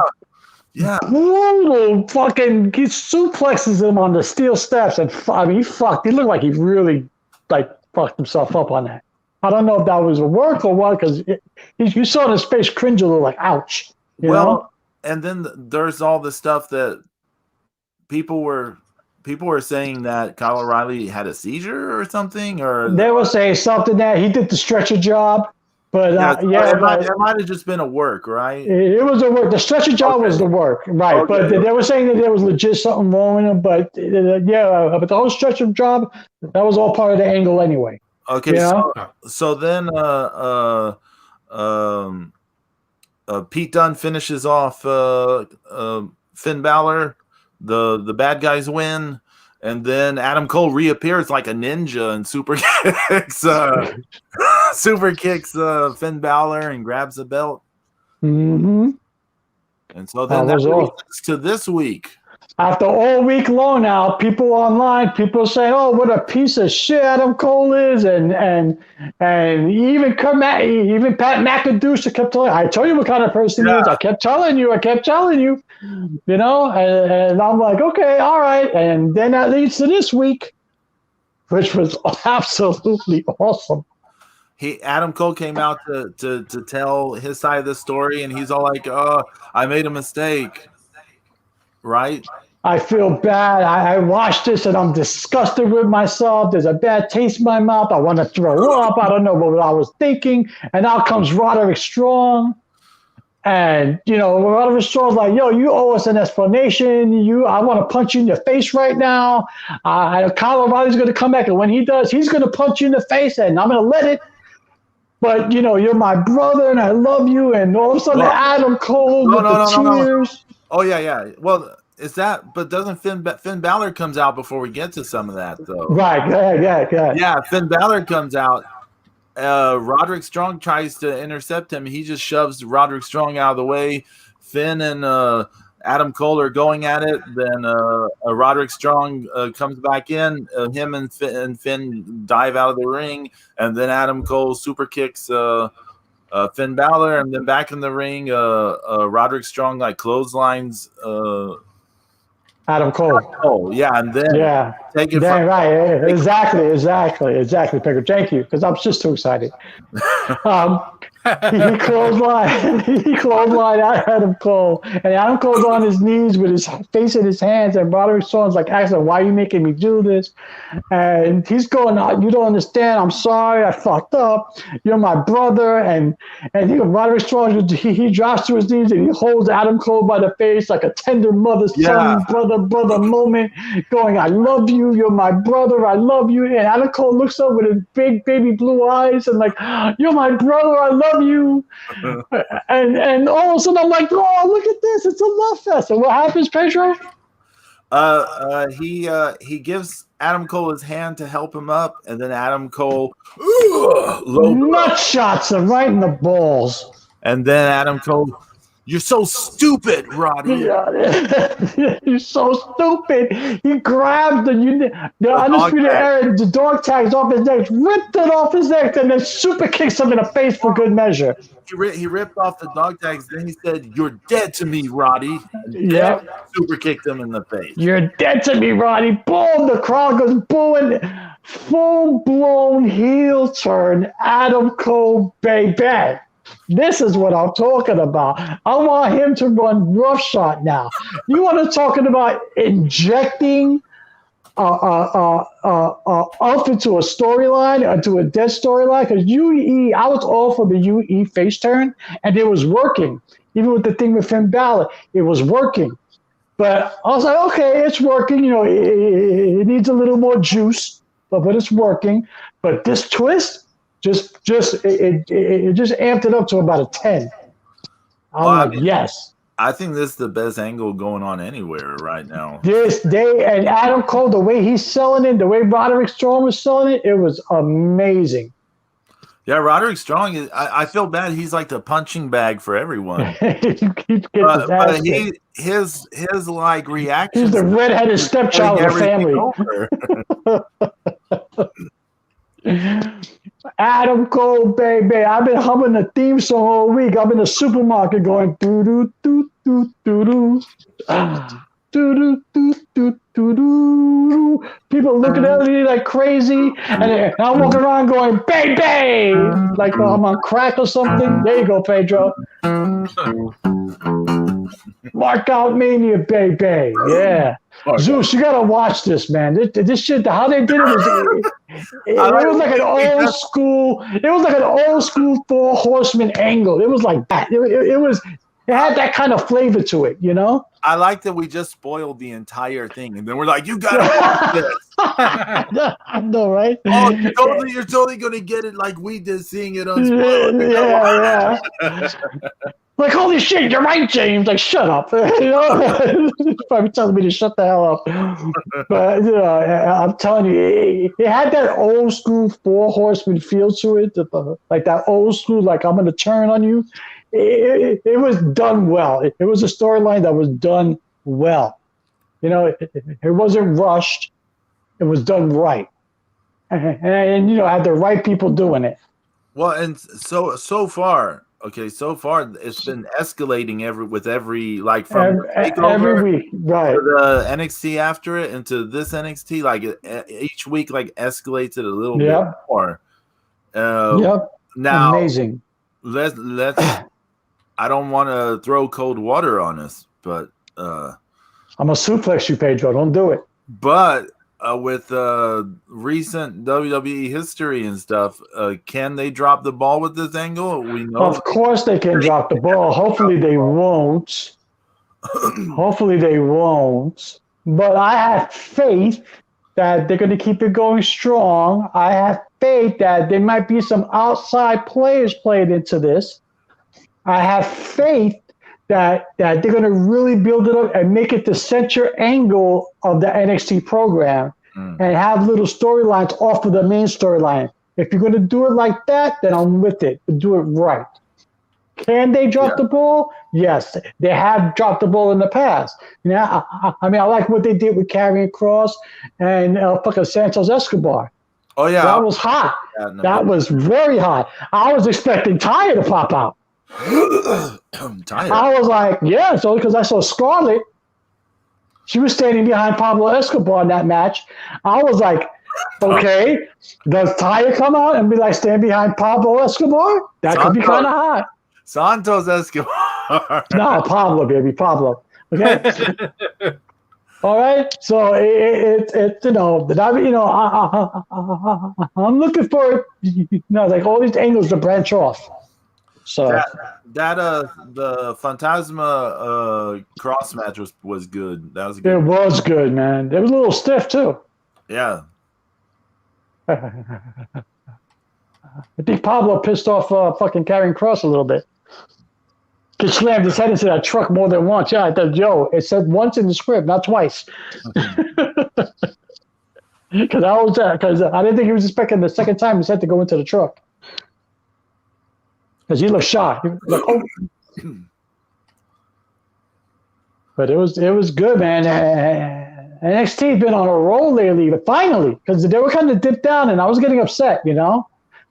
yeah, brutal fucking he suplexes him on the steel steps, and I mean he looked like he really like fucked himself up on that. I don't know if that was a work or what, because you saw his face cringe a little, like ouch. You know? And then there's all the stuff that people were saying that Kyle O'Reilly had a seizure or something, or they were saying something that he did the stretcher job, but it might have just been a work, right? It was a work. The stretcher job was the work, right? Okay. But they were saying that there was legit something wrong with him. But but the whole stretcher job, that was all part of the angle anyway. Okay, so then Pete Dunne finishes off Finn Balor. The bad guys win, and then Adam Cole reappears like a ninja and super kicks Finn Balor and grabs the belt. Mm-hmm. And so then that brings us to this week. After all week long now, people online, people saying, "Oh, what a piece of shit Adam Cole is," and even Pat McAdoo kept telling, "I told you what kind of person he is. I kept telling you, you know." And I'm like, okay, all right. And then that leads to this week, which was absolutely awesome. Adam Cole came out to tell his side of the story, and he's all like, "Oh, I made a mistake." Right? I feel bad. I watched this and I'm disgusted with myself. There's a bad taste in my mouth. I want to throw up. I don't know what I was thinking. And out comes Roderick Strong. And, Roderick Strong's like, yo, you owe us an explanation. I want to punch you in your face right now. Kyle O'Reilly's going to come back. And when he does, he's going to punch you in the face. And I'm going to let it. But, you're my brother and I love you. And all of a sudden, Adam Cole with the tears. Oh, yeah. Well, is that, but doesn't Finn Balor comes out before we get to some of that, though? Right, go ahead. Yeah, Finn Balor comes out. Roderick Strong tries to intercept him. He just shoves Roderick Strong out of the way. Finn and Adam Cole are going at it. Then Roderick Strong comes back in. Him and Finn dive out of the ring. And then Adam Cole super kicks Finn Balor, and then back in the ring, Roderick Strong clotheslines Adam Cole. Yeah, and then take it from right. Exactly, Picker. Thank you, because I'm just too excited. He clotheslined Adam Cole, and Adam Cole's on his knees with his face in his hands, and Roderick Strong's like asking, "Why are you making me do this?" And he's going, "You don't understand. I'm sorry. I fucked up. You're my brother." And Roderick Strong, he drops to his knees and he holds Adam Cole by the face like a tender mother-son, brother moment, going, "I love you. You're my brother. I love you." And Adam Cole looks up with his big baby blue eyes and like, "You're my brother. I love you." And all of a sudden I'm like, "Oh, look at this. It's a love fest." And what happens, Pedro? He gives Adam Cole his hand to help him up, and then Adam Cole nut shots him right in the balls. And then Adam Cole, "You're so stupid, Roddy." You're so stupid. He grabbed the Undisputed Era, the dog tags off his neck, ripped it off his neck, and then super kicks him in the face for good measure. He ripped off the dog tags. Then he said, "You're dead to me, Roddy." Yep. Super kicked him in the face. "You're dead to me, Roddy." Boom. The crowd goes booing. Full-blown heel turn. Adam Cole, baby. This is what I'm talking about. I want him to run roughshod now. You want to talking about injecting up into a storyline, into a dead storyline? Because UE, I was all for the UE face turn, and it was working. Even with the thing with Finn Balor, it was working. But I was like, okay, it's working. It needs a little more juice, but it's working. But this twist, it just amped it up to about a 10. Yes. I think this is the best angle going on anywhere right now. And Adam Cole, the way he's selling it, the way Roderick Strong was selling it was amazing. Yeah, Roderick Strong I feel bad. He's like the punching bag for everyone. But his like reaction. He's the redheaded stepchild of the family. Adam Cole, baby. I've been humming the theme song all week. I'm in the supermarket going doo doo doo doo doo doo. Do do do do do do. People looking at me like crazy, and I'm walking around going baby, like I'm on crack or something. There you go, Pedro. Mark out Mania, baby. Yeah. Zeus, you gotta watch this, man. This shit, how they did it was like an old school. It was like an old school Four Horsemen angle. It was like that. It had that kind of flavor to it, you know. I like that we just spoiled the entire thing, and then we're like, "You gotta watch this." I know, right? Oh, you're totally gonna get it like we did, seeing it unspoiled. Yeah. Like, holy shit, you're right, James. Like, shut up. You know, probably telling me to shut the hell up. But I'm telling you, it had that old school Four Horsemen feel to it, like that old school, like I'm gonna turn on you. It was done well. It was a storyline that was done well. You know, it wasn't rushed. It was done right, and had the right people doing it. Well, and so far, it's been escalating with every like from every week, right? To the NXT after it into this NXT, like each week, like escalates it a little bit more. Now, amazing. Let's. I don't want to throw cold water on us, but I'm gonna suplex you, Pedro. Don't do it. But with recent WWE history and stuff, can they drop the ball with this angle? We know, of course, they can drop the ball. Hopefully, they won't. Hopefully, they won't. But I have faith that they're going to keep it going strong. I have faith that there might be some outside players playing into this. I have faith that they're going to really build it up and make it the center angle of the NXT program and have little storylines off of the main storyline. If you're going to do it like that, then I'm with it. Do it right. Can they drop the ball? Yes, they have dropped the ball in the past. I like what they did with Karrion Kross and fucking Santos Escobar. Oh, yeah. That was hot. That was very hot. I was expecting Taya to pop out. I was like, yeah, so because I saw Scarlett, she was standing behind Pablo Escobar in that match. I was like, okay, does Taya come out and be like, stand behind Pablo Escobar? That could be kind of hot. Santos Escobar. No, Pablo, baby, Pablo. Okay. All right. So I'm looking for like all these angles to branch off. So the Phantasma cross match was good. That was good. It was good, man. It was a little stiff too. Yeah. I think Pablo pissed off fucking Karrion Kross a little bit. He slammed his head into that truck more than once. Yeah, I thought, it said once in the script, not twice. Because I didn't think he was expecting the second time he said to go into the truck. Because he looked shocked. Like, oh. But it was good, man. NXT's been on a roll lately, but finally, because they were kind of dipped down, and I was getting upset,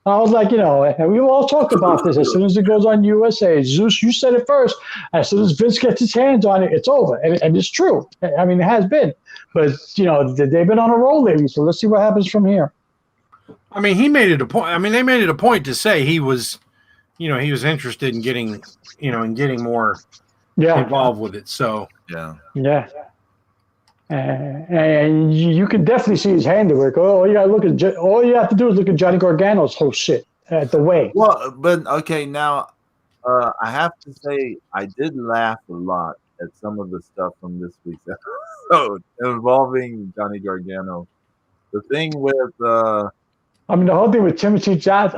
I was like, and we've all talked about this. As soon as it goes on USA, Zeus, you said it first. As soon as Vince gets his hands on it, it's over. And it's true. I mean, it has been. But, they've been on a roll lately, so let's see what happens from here. I mean, he made it a point. I mean, they made it a point to say he was, he was interested in getting, more involved with it. So, yeah. And you can definitely see his handiwork. All you have to do is look at Johnny Gargano's whole shit at the way. Well, but okay, now I have to say I did laugh a lot at some of the stuff from this week's episode involving Johnny Gargano. The thing with the whole thing with Timothy Thatcher.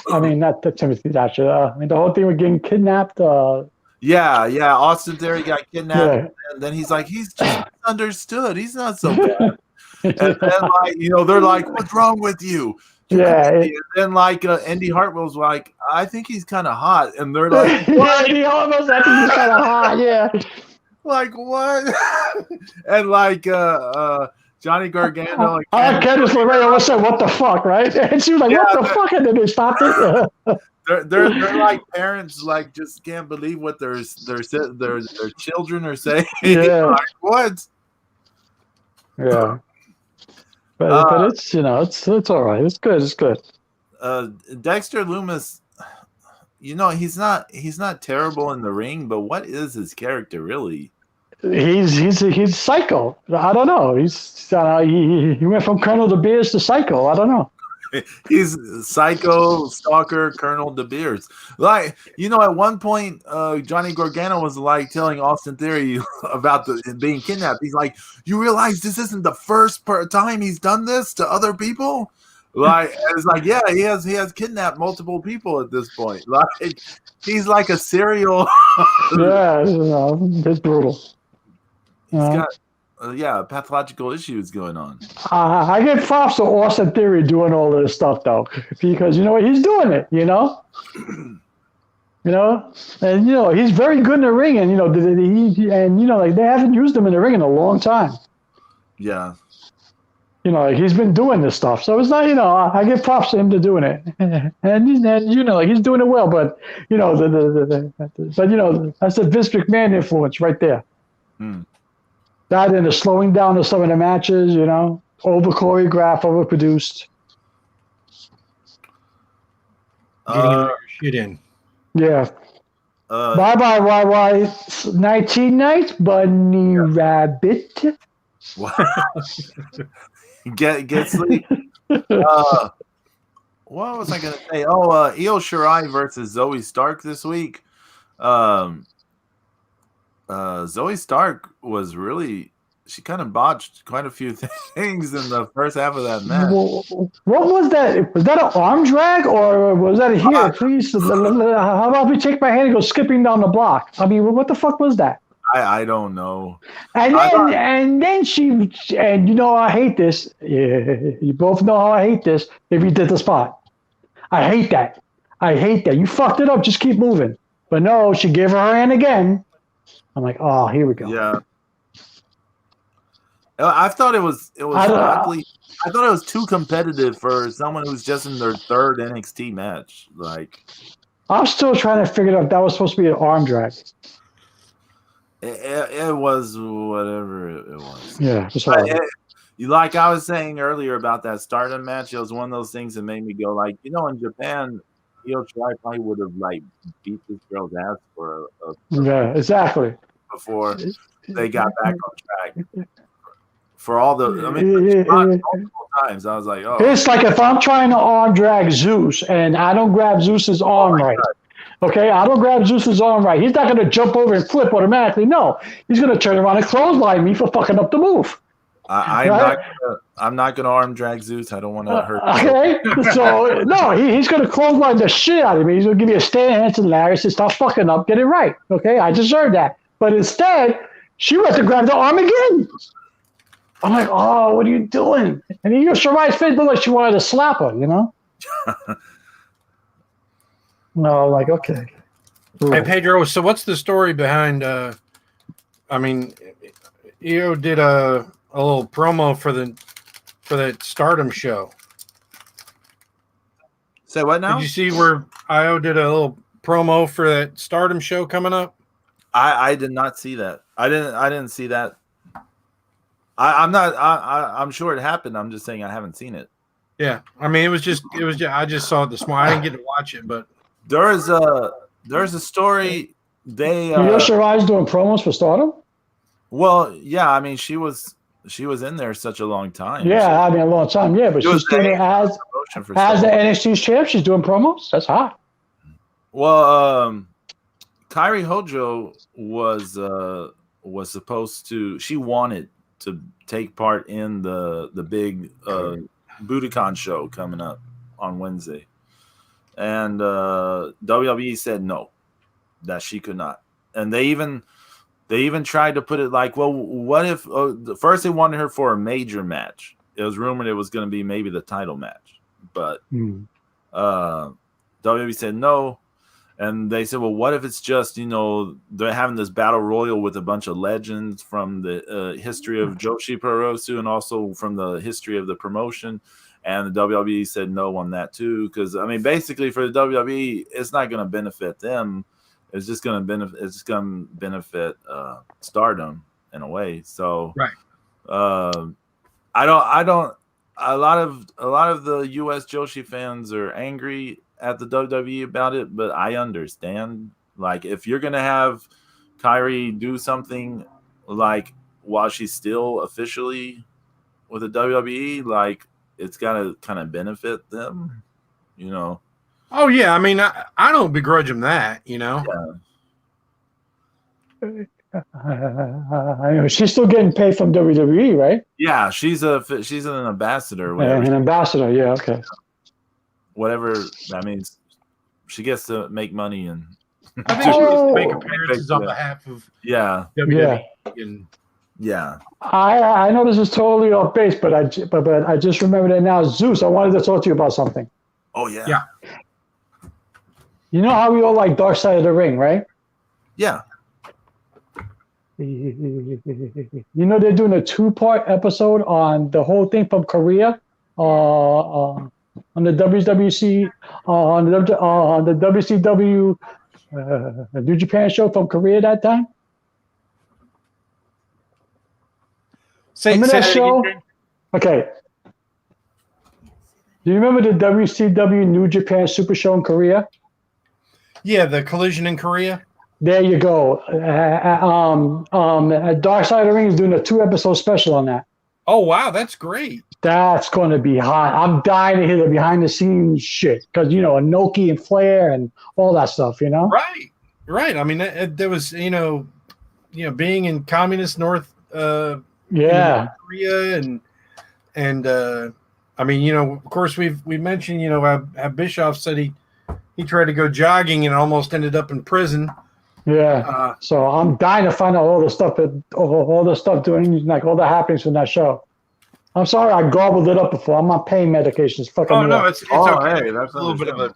Not Timothy Thatcher. The whole thing with getting kidnapped. Yeah. Austin Theory got kidnapped, and then he's like, he's just misunderstood. He's not so bad. And then, they're like, what's wrong with you? And then, Andy Hartwell's like, I think he's kind of hot. And they're like, what? Andy Hartwell's I think he's kind of hot, yeah. Like, what? And, Johnny Gargano. And Candice LeRae always said, "What the fuck," right? And she was like, "What the fuck?" And then they stopped it. They're like parents, like just can't believe what their children are saying. Yeah. Like, what? Yeah. But it's it's all right. It's good. It's good. Dexter Lumis, he's not terrible in the ring, but what is his character really? He's psycho. I don't know. He went from Colonel De Beers to psycho. I don't know. He's psycho stalker Colonel De Beers. Like, at one point, Johnny Gargano was like telling Austin Theory about being kidnapped. He's like, "You realize this isn't the first time he's done this to other people?" Like, it's like, yeah, he has kidnapped multiple people at this point. Like, he's like a serial. Yeah, it's brutal. He's got pathological issues going on. I give props to Austin Theory doing all this stuff though, because he's doing it. And he's very good in the ring, and like they haven't used him in the ring in a long time. Yeah. Like he's been doing this stuff, so it's not. I give props to him to doing it, and like he's doing it well. But that's the Vince McMahon influence right there. Hmm. That and the slowing down of some of the matches, over choreographed, overproduced. Getting your shit in. Yeah. Bye bye YY 19 nights, bunny rabbit. Get sleep. What was I gonna say? Io Shirai versus Zoe Stark this week. Zoe Stark was she kind of botched quite a few things in the first half of that match. What was that? Was that an arm drag or was that a here? Please, how about we take my hand and go skipping down the block? I mean, what the fuck was that? I don't know. And then she I hate this. Yeah, you both know how I hate this. They redid the spot. I hate that. You fucked it up. Just keep moving. But no, she gave her hand again. I'm like, oh, here we go. Yeah. I thought it was ugly. I thought it was too competitive for someone who's just in their third NXT match. Like, I'm still trying to figure out if that was supposed to be an arm drag. It was whatever it was. Yeah, like I was saying earlier about that Stardom match, it was one of those things that made me go like, in Japan, Io Shirai probably would have like beat this girl's ass for yeah, exactly before they got back on track. For all multiple times, I was like, oh. It's like if I'm trying to arm drag Zeus and I don't grab Zeus's arm right. Okay, I don't grab Zeus's arm right. He's not going to jump over and flip automatically. No, he's going to turn around and clothesline me for fucking up the move. I'm not going to arm drag Zeus. I don't want to hurt. Okay, so no, he's going to clothesline the shit out of me. He's going to give me a Stan Hansen Larry. Say, stop fucking up, get it right. Okay, I deserve that. But instead, she went to grab the arm again. I'm like, oh, what are you doing? And Shirai's face looked like she wanted to slap her, No, like, okay. Hey, Pedro, so what's the story behind, Io did a little promo for that Stardom show. Say what now? Did you see where Io did a little promo for that Stardom show coming up? I did not see that. I didn't see that. I'm sure it happened. I'm just saying I haven't seen it. Yeah. I mean, I just saw it this morning. I didn't get to watch it, but there's a story. They Io Shirai's doing promos for Stardom? Well, yeah, I mean she was in there such a long time. Yeah, a long time, yeah, but she's doing it as the NXT champ, she's doing promos. That's hot. Well, Kairi Hojo was supposed to, she wanted to take part in the big Budokan show coming up on Wednesday, and WWE said no, that she could not. And they even tried to put it like, well, what if first they wanted her for a major match. It was rumored it was going to be maybe the title match, but WWE said no. And they said, well, what if it's just, they're having this battle royal with a bunch of legends from the history of Joshi Puroresu and also from the history of the promotion. And the WWE said no on that too. Because, I mean, basically for the WWE, it's not going to benefit them. It's just going to benefit Stardom in a way. So, right. I don't. A lot of the U.S. Joshi fans are angry at the WWE about it, but I understand. Like, if you're gonna have Kyrie do something like while she's still officially with the WWE, like it's gotta kind of benefit them, Oh yeah, I mean, I don't begrudge them that, Yeah. I know she's still getting paid from WWE, right? Yeah, she's an ambassador, whatever. An ambassador, yeah, okay. Whatever that means, she gets to make money and. I think she gets to make appearances on behalf of WWE. Yeah. I know this is totally off base, but I just remembered it now. Zeus, I wanted to talk to you about something. Oh yeah. Yeah. You know how we all like Dark Side of the Ring, right? Yeah. You know they're doing a 2-part episode on the whole thing from Korea, on the WWC, on the WCW New Japan show from Korea that time. Remember that show? Okay. Do you remember the WCW New Japan Super Show in Korea? Yeah, the Collision in Korea. There you go. Dark Side of the Ring is doing a 2-episode special on that. Oh wow, that's great. That's going to be hot. I'm dying to hear the behind the scenes shit because Inoki and Flair and all that stuff. Right. I mean, there was being in communist North. Korea and I mean, of course we mentioned how Bischoff said he tried to go jogging and almost ended up in prison. Yeah. So I'm dying to find out all the stuff doing like all the happenings from that show. I'm sorry I gobbled it up before. I'm on pain medications. It's okay. Hey, that's a little bit of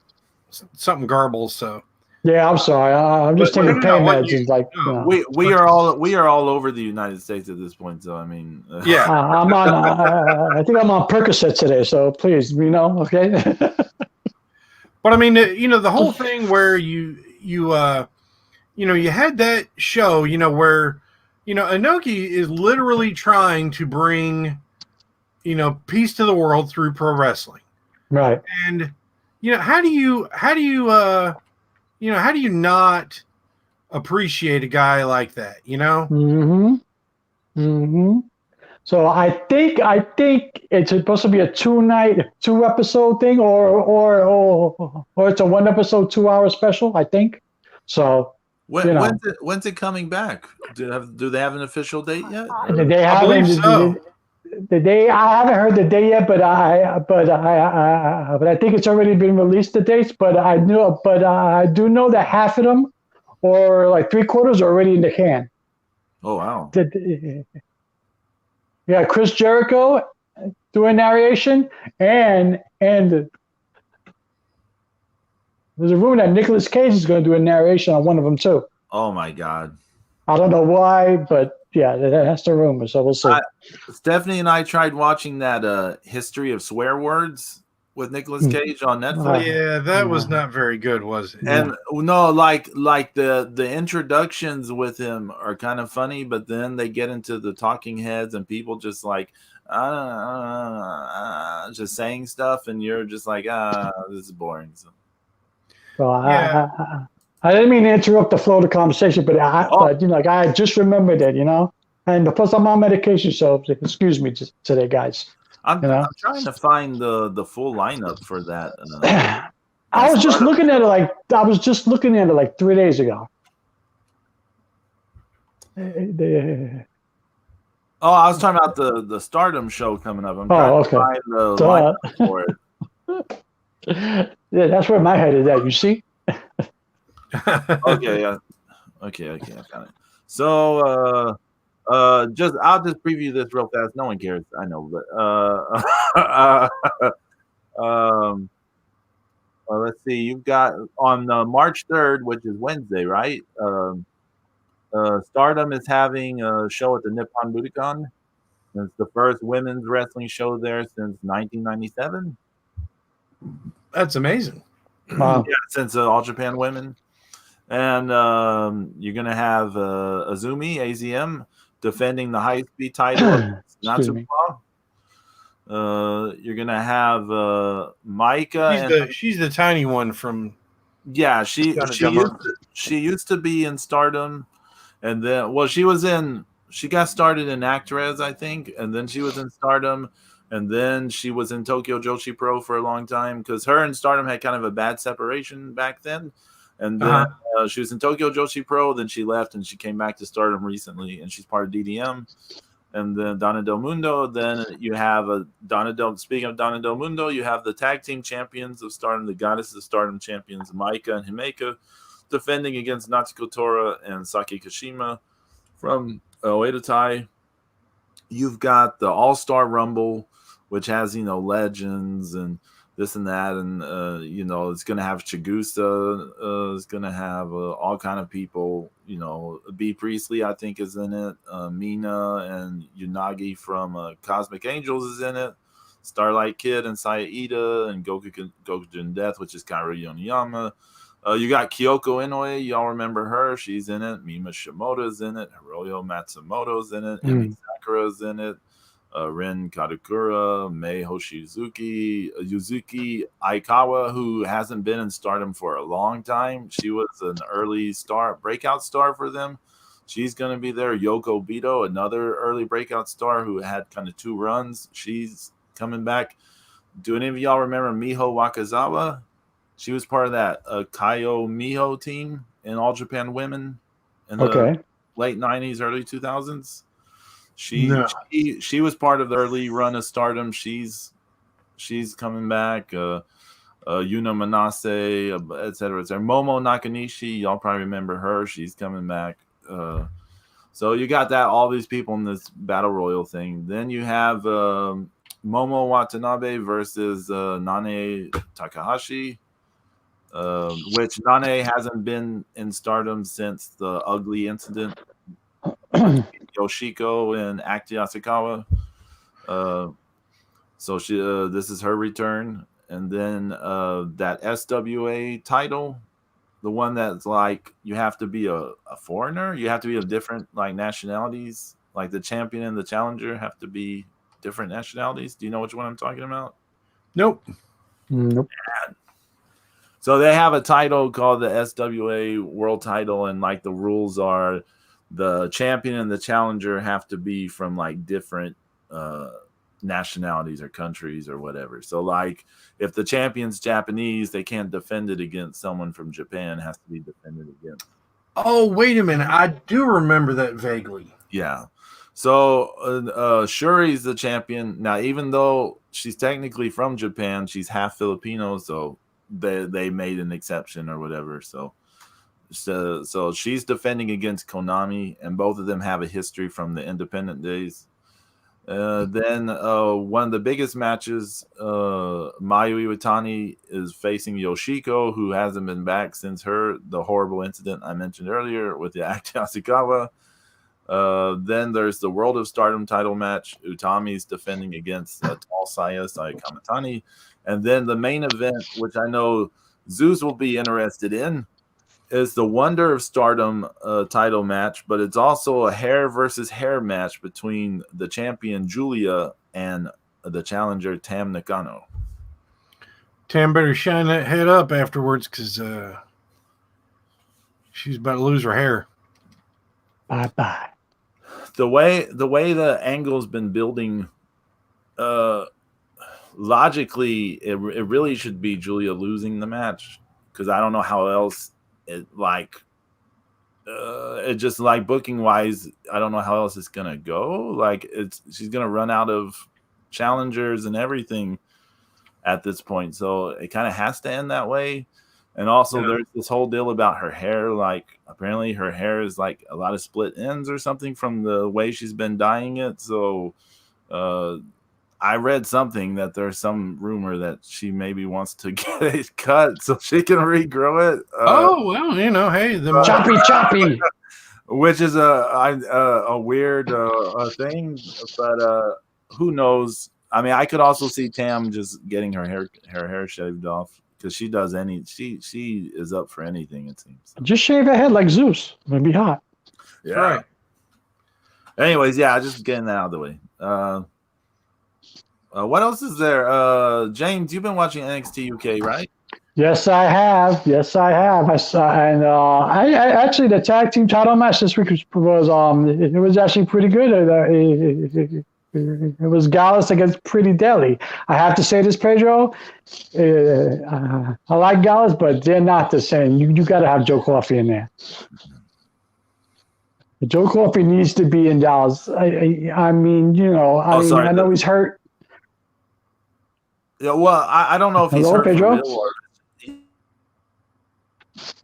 something garbles. So. Yeah, I'm sorry. I'm just taking pain meds. We are all over the United States at this point. So I mean, yeah, I'm on. I think I'm on Percocet today. So please, okay. But I mean, the whole thing where you had that show, where Inoki is literally trying to bring peace to the world through pro wrestling, right? And how do you not appreciate a guy like that? So I think it's supposed to be a 2-episode thing, or it's a 1-episode 2-hour special. I think so. When's it coming back? Do they have an official date yet? They haven't. I believe so. I haven't heard the day yet, but I think it's already been released, the dates. But I do know that half of them, or like 3/4, are already in the can. Oh wow! Yeah, Chris Jericho doing narration, and there's a rumor that Nicolas Cage is going to do a narration on one of them too. Oh my God! I don't know why, but yeah, that's the rumor. So we'll see. Stephanie and I tried watching that History of Swear Words with Nicolas Cage on Netflix. Yeah, that was not very good, was it? And no, like the introductions with him are kind of funny, but then they get into the talking heads and people just like just saying stuff, and you're just like, this is boring. So I didn't mean to interrupt the flow of the conversation, but I just remembered it, and plus I'm on medication, so excuse me today, guys. I'm trying to find the full lineup for that. I was just looking at it like 3 days ago. I was talking about the Stardom show coming up. I'm trying to find the lineup for it. Yeah, that's where my head is at. You see? Okay, yeah. Okay, I got it. So, I'll just preview this real fast. No one cares, I know, but let's see. You've got on March 3rd, which is Wednesday, right? Stardom is having a show at the Nippon Budokan. It's the first women's wrestling show there since 1997. That's amazing. Wow. Yeah, since All Japan Women. And you're going to have Azumi, AZM, defending the high speed title against Excuse me. Natsupoi. You're going to have Maika. She's the tiny one from. Yeah, she Donna used to be in Stardom. And then, well, she got started in Actress, I think, and then she was in Stardom, and then she was in Tokyo Joshi Pro for a long time because her and Stardom had kind of a bad separation back then. And then she was in Tokyo Joshi Pro, then she left and she came back to Stardom recently, and she's part of DDM. And then Donna Del Mundo. Then you have speaking of Donna Del Mundo, you have the tag team champions of Stardom, the Goddesses of Stardom champions, Maika and Himeka, defending against Natsuko Tora and Saki Kashima from Oedo. You've got the All-Star Rumble, which has, legends and this and that. And, it's going to have Chigusa. It's going to have all kind of people. B. Priestley, I think, is in it. Mina and Unagi from Cosmic Angels is in it. Starlight Kid and Saya Ida and Gokujin Death, which is Kairi Yoniyama. You got Kyoko Inoue. Y'all remember her. She's in it. Mima Shimoda's in it. Hiroyo Matsumoto's in it. Emi Sakura's in it. Ren Kadokura, Mei Hoshizuki, Yuzuki Aikawa, who hasn't been in Stardom for a long time. She was an early breakout star for them. She's going to be there. Yoko Bito, another early breakout star who had kind of 2 runs. She's coming back. Do any of y'all remember Miho Wakazawa? She was part of that Kaio Miho team in All Japan Women in the late 90s, early 2000s. She was part of the early run of Stardom. She's coming back. Yuna Manase, et cetera, et cetera. Momo Nakanishi, y'all probably remember her. She's coming back. So you got all these people in this Battle Royal thing. Then you have Momo Watanabe versus Nane Takahashi. Which Nane hasn't been in Stardom since the ugly incident. Yoshiko and Akti Asakawa. So this is her return. And then that SWA title, the one that's like you have to be a foreigner, you have to be of different nationalities, like the champion and the challenger have to be different nationalities. Do you know which one I'm talking about? Nope. Nope. So they have a title called the SWA World Title, and the rules are the champion and the challenger have to be from different nationalities or countries or whatever. So if the champion's Japanese, they can't defend it against someone from Japan. It has to be defended against. Oh, wait a minute. I do remember that vaguely. Yeah. So Shuri's the champion. Now, even though she's technically from Japan, she's half Filipino, so they made an exception or whatever. So she's defending against Konami, and both of them have a history from the independent days. Then one of the biggest matches, Mayu Iwatani is facing Yoshiko, who hasn't been back since the horrible incident I mentioned earlier with the Akti Asakawa. Then there's the World of Stardom title match. Utami's defending against Tall Saya Kamatani. And then the main event, which I know Zeus will be interested in, is the Wonder of Stardom title match, but it's also a hair versus hair match between the champion Julia and the challenger Tam Nakano. Tam better shine that head up afterwards because she's about to lose her hair. Bye-bye. The way the angle's been building, logically, it really should be Julia losing the match, because I don't know how else it just booking wise, I don't know how else it's gonna go. She's gonna run out of challengers and everything at this point, so it kind of has to end that way. And also there's this whole deal about her hair. Apparently her hair is a lot of split ends or something from the way she's been dyeing it. So I I read something that there's some rumor that she maybe wants to get it cut so she can regrow it. Oh well, hey, the Choppy. Which is a weird thing, but who knows? I mean, I could also see Tam just getting her hair shaved off because she does she is up for anything, it seems. Just shave her head like Zeus. It'd be hot. Yeah. right. Anyways, yeah, just getting that out of the way. What else is there? James, you've been watching NXT UK, right? Yes, I have. I saw, and I actually the tag team title match this week was it was actually pretty good. It was Gallus against Pretty Deadly. I have to say this, Pedro. I like Gallus, but they're not the same. You got to have Joe Coffey in there. Joe Coffey needs to be in Dallas. I mean, I know he's hurt. Yeah, well, I don't know if he's hurt Pedro? for real or.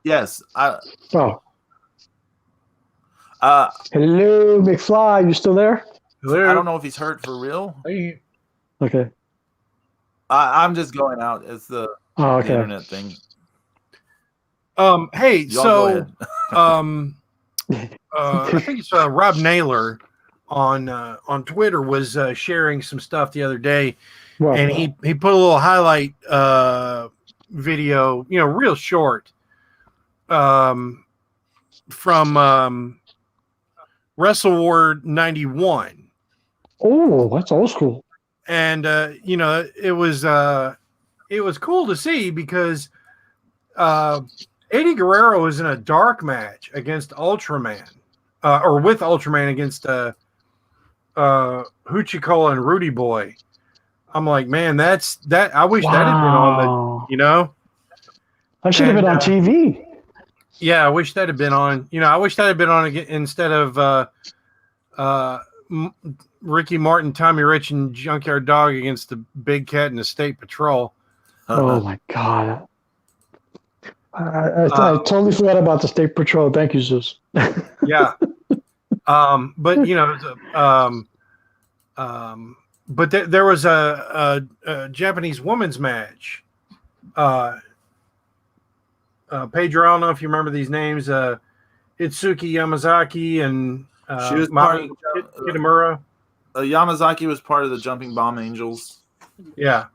Yes. Oh. Hello, McFly. You still there? I don't know if he's hurt for real. Hey. Okay. I'm just going out. It's the internet thing. Hey, Y'all so go I think it's Rob Naylor on Twitter was sharing some stuff the other day, and he put a little highlight video, real short, from Wrestle War 91. Oh, that's old school. And it was cool to see because Eddie Guerrero is in a dark match against Ultraman, or with Ultraman against Huchikola and Rudy Boy. I'm like, man, that. I wish that had been on the, I should have been on TV. Yeah, I wish that had been on. I wish that had been on instead of Ricky Martin, Tommy Rich, and Junkyard Dog against the Big Cat and the State Patrol. Oh my God. I totally forgot about the State Patrol. Thank you, Zeus. Yeah. But there was a Japanese women's match. Pedro, I don't know if you remember these names. Itsuki Yamazaki and she was Mami Kitamura. Yamazaki was part of the Jumping Bomb Angels. Yeah.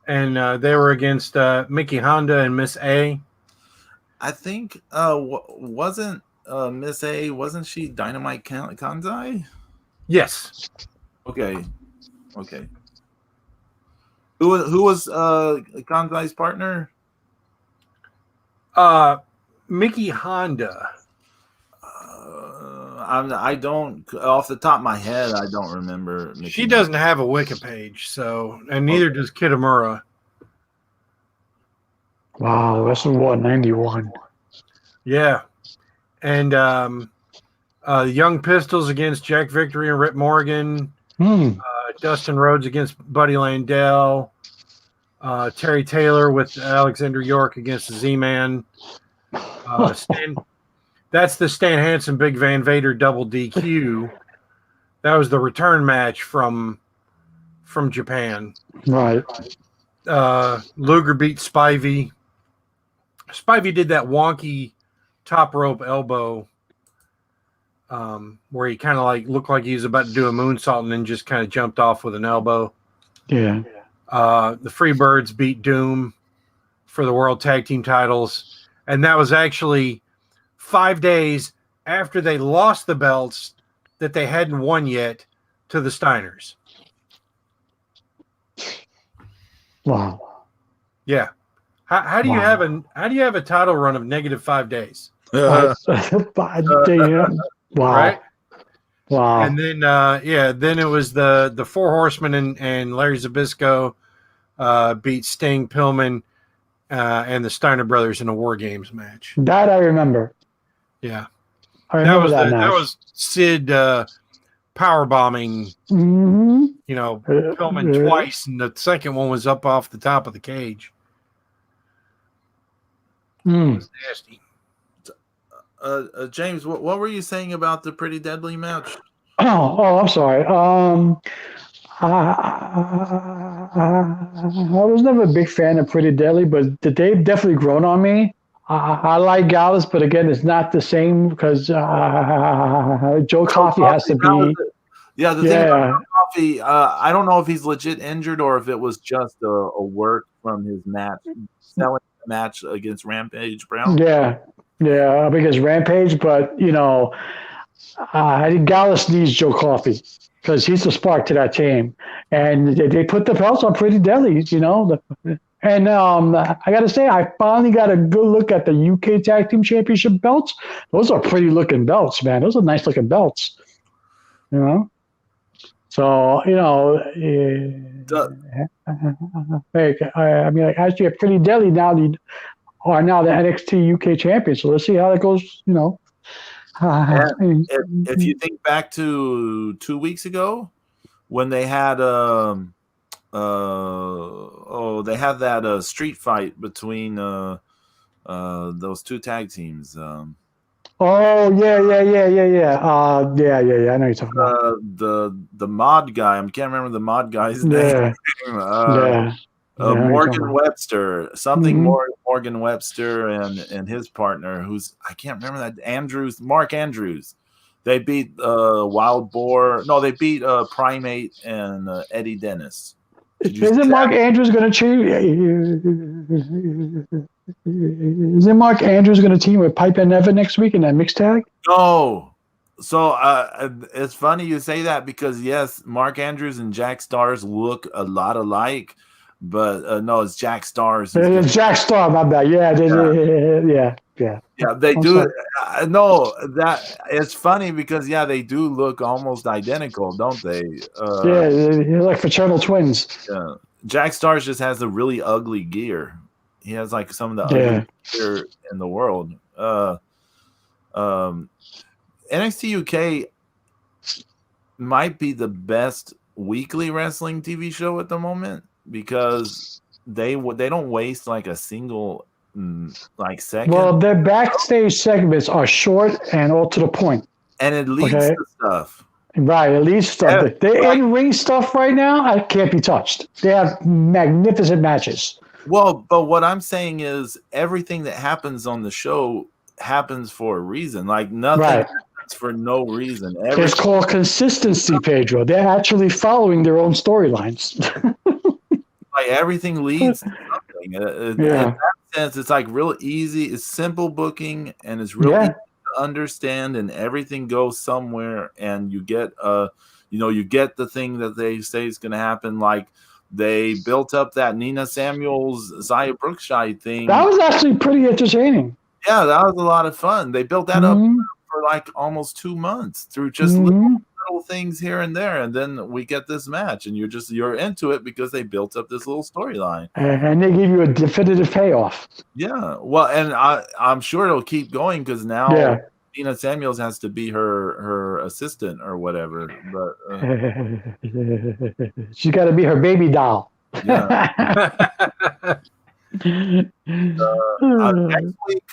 And they were against Mickey Honda and Miss A. I think wasn't Miss A, wasn't she Dynamite Kanzai? Yes. Okay. Who was Kanzai's partner? Mickey Honda. I don't, off the top of my head, I don't remember. Mickey She doesn't have a Wiki page, and neither does Kitamura. Wow, that's 91. Yeah. And Young Pistols against Jack Victory and Rip Morgan. Dustin Rhodes against Buddy Landell. Terry Taylor with Alexander York against the Z-Man. That's the Stan Hansen Big Van Vader double DQ. That was the return match from Japan. Right. Luger beat Spivey. Spivey did that wonky top rope elbow where he kind of looked like he was about to do a moonsault and then just kind of jumped off with an elbow. Yeah. The Freebirds beat Doom for the World Tag Team titles. And that was actually 5 days after they lost the belts that they hadn't won yet to the Steiners. Wow. Yeah. How do you have a title run of -5 days? Wow. Right? Wow. And then then it was the Four Horsemen and Larry Zbyszko beat Sting, Pillman, and the Steiner brothers in a War Games match. That I remember. Yeah. I remember that was Sid power bombing, Pillman twice, and the second one was up off the top of the cage. It was nasty. James, what were you saying about the Pretty Deadly match? Oh, I'm sorry. I was never a big fan of Pretty Deadly, but they've definitely grown on me. I like Gallus, but again, it's not the same because Joe Joe Coffey has to Coffey, that was be. it. Yeah, the thing about Yeah, Joe Coffey, I don't know if he's legit injured or if it was just a work from his match, selling the match against Rampage Brown. yeah, because Rampage, but I think Gallus needs Joe Coffey because he's the spark to that team, and they put the belts on Pretty Deadly, And I got to say, I finally got a good look at the UK Tag Team Championship belts. Those are pretty looking belts, man. Those are nice looking belts. So hey, I mean, like, actually, a Pretty Deadly now are now the NXT UK champions. So let's see how that goes. And if you think back to 2 weeks ago when they had they had that street fight between those two tag teams. Oh yeah. Yeah. I know you're talking about The mod guy. I can't remember the mod guy's name. Yeah. Morgan Webster, something Mhm. Morgan Webster and his partner, who's I can't remember that Mark Andrews. They beat Wild Boar. No, they beat Primate and Eddie Dennis. Isn't Mark Andrews going to team? Isn't Mark Andrews going to team with Pipe and Evan next week in that mixed tag? No. So it's funny you say that because yes, Mark Andrews and Jack Stars look a lot alike, but no, it's Jack Stars. It's Jack Star, my bad. Yeah. Yeah, they do. No, that it's funny because they do look almost identical, don't they? They're like fraternal twins. Yeah. Jack Stars just has a really ugly gear. He has like some of the ugly gear in the world. NXT UK might be the best weekly wrestling TV show at the moment because they don't waste like a single second. Well, their backstage segments are short and all to the point, and it leads to stuff. Right, it leads stuff. Their in-ring stuff right now, I can't be touched. They have magnificent matches. Well, but what I'm saying is everything that happens on the show happens for a reason. Like nothing happens for no reason. It's called consistency, Pedro. They're actually following their own storylines. Like everything leads to something. In that sense, it's like real easy. It's simple booking, and it's real easy to understand, and everything goes somewhere. And you get you get the thing that they say is going to happen. Like they built up that Nina Samuels, Zaya Brookshire thing. That was actually pretty entertaining. Yeah, that was a lot of fun. They built that up for like almost 2 months through just little things here and there, and then we get this match, and you're into it because they built up this little storyline, and they give you a definitive payoff. Yeah, well, and I'm sure it'll keep going because now Nina Samuels has to be her assistant or whatever, but she's got to be her baby doll. Next week,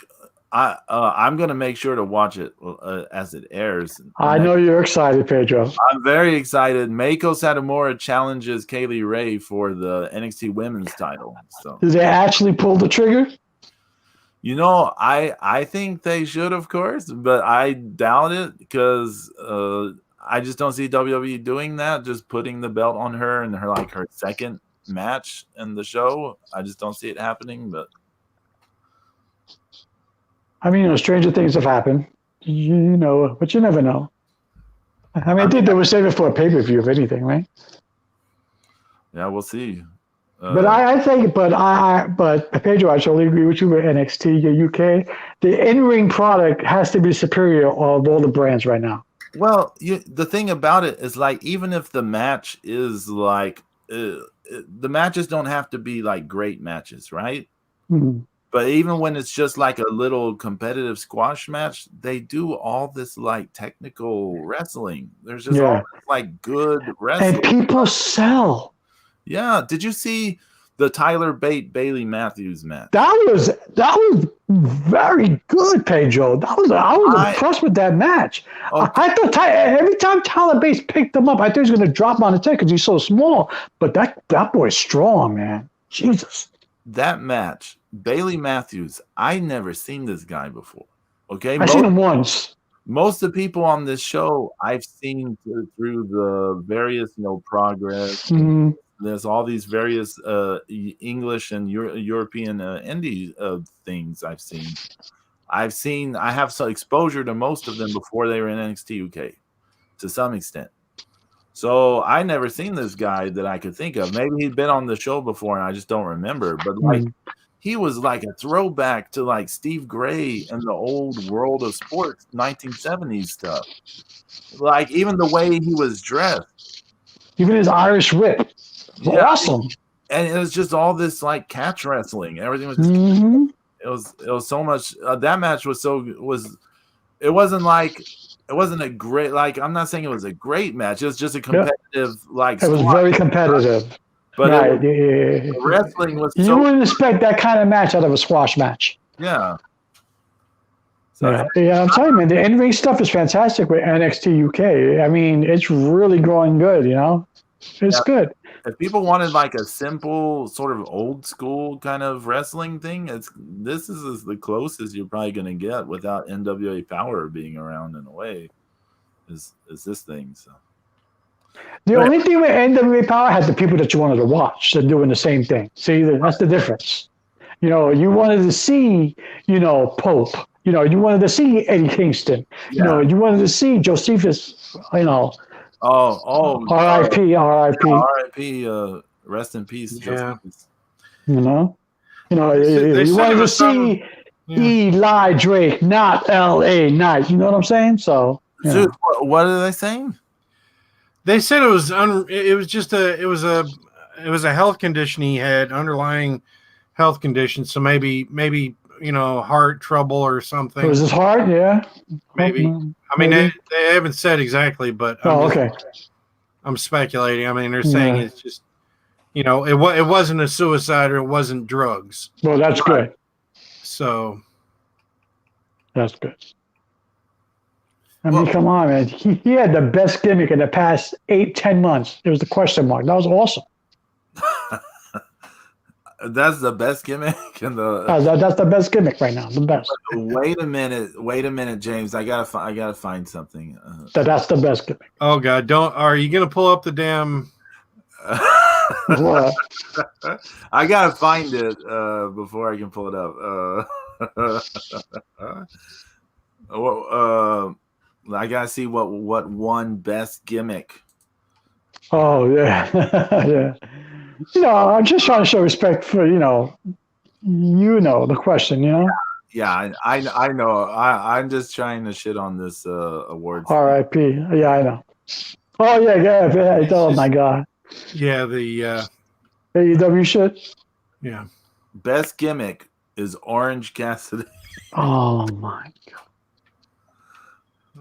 I'm going to make sure to watch it as it airs. I know you're excited, Pedro. I'm very excited. Meiko Satomura challenges Kaylee Ray for the NXT Women's title. So, did they actually pull the trigger? I think they should, of course, but I doubt it because I just don't see WWE doing that. Just putting the belt on her and her second match in the show. I just don't see it happening, but. I mean, stranger things have happened, but you never know. I mean, I think they were saving for a pay-per-view, if anything, right? Yeah, we'll see. But Pedro, I totally agree with you with NXT UK. The in-ring product has to be superior of all the brands right now. Well, the thing about it is, like, even if the match is like, the matches don't have to be like great matches, right? Mm-hmm. But even when it's just like a little competitive squash match, they do all this like technical wrestling. There's just all this, like good wrestling. And people sell. Yeah. Did you see the Tyler Bate Bailey Matthews match? That was Very good, Pedro. I was impressed with that match. Okay. I thought every time Tyler Bates picked him up, I thought he was going to drop him on his head because he's so small. But that boy's strong, man. Jesus. That match, Bailey Matthews, I never seen this guy before. Okay, I've seen him once. Most of the people on this show I've seen through the various Progress. Mm-hmm. There's all these various English and European indie things I've seen. I have some exposure to most of them before they were in NXT UK to some extent. So I never seen this guy that I could think of. Maybe he'd been on the show before and I just don't remember. But he was like a throwback to like Steve Gray and the old World of Sports 1970s stuff. Like even the way he was dressed. Even his Irish whip. Awesome. And it was just all this like catch wrestling. Everything was just it was so much that match was it wasn't a great, like, I'm not saying it was a great match. It was just a competitive, like, it was very competitive. But wrestling was you wouldn't expect that kind of match out of a squash match. Yeah. So, yeah, I'm telling you, man, the in-ring stuff is fantastic with NXT UK. I mean, it's really growing good, It's good. If people wanted like a simple sort of old school kind of wrestling thing, this is the closest you're probably going to get without NWA Power being around in a way. Is this thing? So the only thing with NWA Power had the people that you wanted to watch. They're doing the same thing. See, that's the difference. You wanted to see, Pope. You wanted to see Eddie Kingston. Yeah. You wanted to see Josephus. R.I.P. Rest in peace. Yeah. You wanted to see Eli Drake, not L.A. Knight. You know what I'm saying? So, Dude, what are they saying? They said it was a health condition he had, underlying health condition. So maybe heart trouble or something. It was his heart, yeah. Maybe. I mean, they haven't said exactly, but I'm speculating. I mean, they're saying it's just, it wasn't a suicide or it wasn't drugs. Well, that's good. So. That's good. I mean, come on, man. He had the best gimmick in the past 8-10 months. It was the question mark. That was awesome. That's the best gimmick in the. That's the best gimmick right now. The best. Wait a minute, James. I gotta find something. That's the best gimmick. Oh God! Are you gonna pull up the damn? What? I gotta find it before I can pull it up. I gotta see what won best gimmick. Oh yeah, yeah. I'm just trying to show respect for the question. Yeah, I know. I'm just trying to shit on this awards. R.I.P. Yeah, I know. Oh yeah. Oh my God. Yeah, the AEW shit. Yeah. Best gimmick is Orange Cassidy. Oh my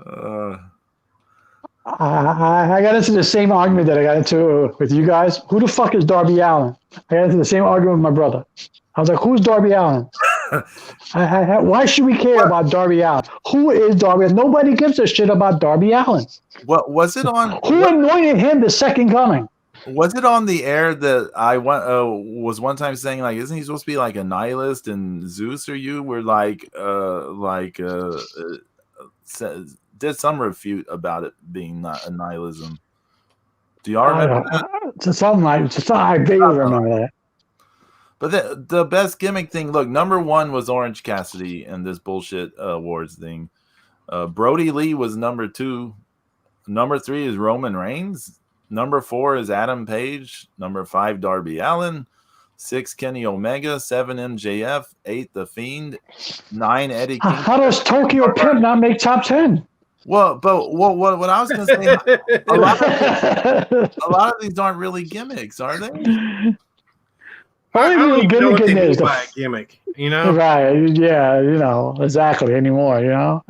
God. I got into the same argument that I got into with you guys. Who the fuck is Darby Allin? I got into the same argument with my brother. I was like, who's Darby Allin? Why should we care about Darby Allin? Who is Darby Allin? Nobody gives a shit about Darby Allin. What was it on? Who anointed him the second coming? Was it on the air that I was one time saying, like, isn't he supposed to be like a nihilist, and Zeus or you were did some refute about it being not a nihilism? Do y'all remember that? I vaguely remember that. But the best gimmick thing, look, number 1 was Orange Cassidy and this bullshit awards thing. Brody Lee was number 2. Number 3 is Roman Reigns. Number 4 is Adam Page. Number 5, Darby Allin. 6, Kenny Omega. 7, MJF. 8, The Fiend. 9, Eddie Kingston. How does Tokyo Pimp not make top 10? Well, what I was going to say, a lot of these aren't really gimmicks, are they? I don't even know what they mean is by a gimmick, Right, yeah, exactly, anymore,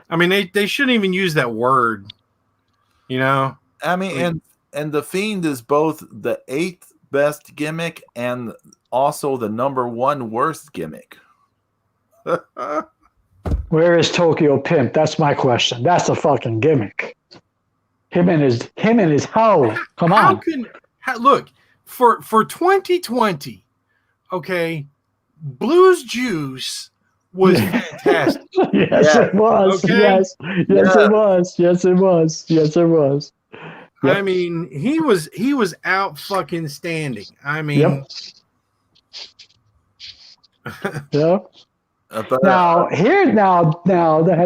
I mean, they shouldn't even use that word, I mean, and The Fiend is both the 8th best gimmick and also the number 1 worst gimmick. Where is Tokyo Pimp? That's my question. That's a fucking gimmick. Him and his hoe. Come on. Look, for 2020, okay, Blues Juice was fantastic. Yes, it was. Okay? Yes, it was. Yes, it was. Yes, it was. Yep. I mean, he was out fucking standing. I mean, yeah. Now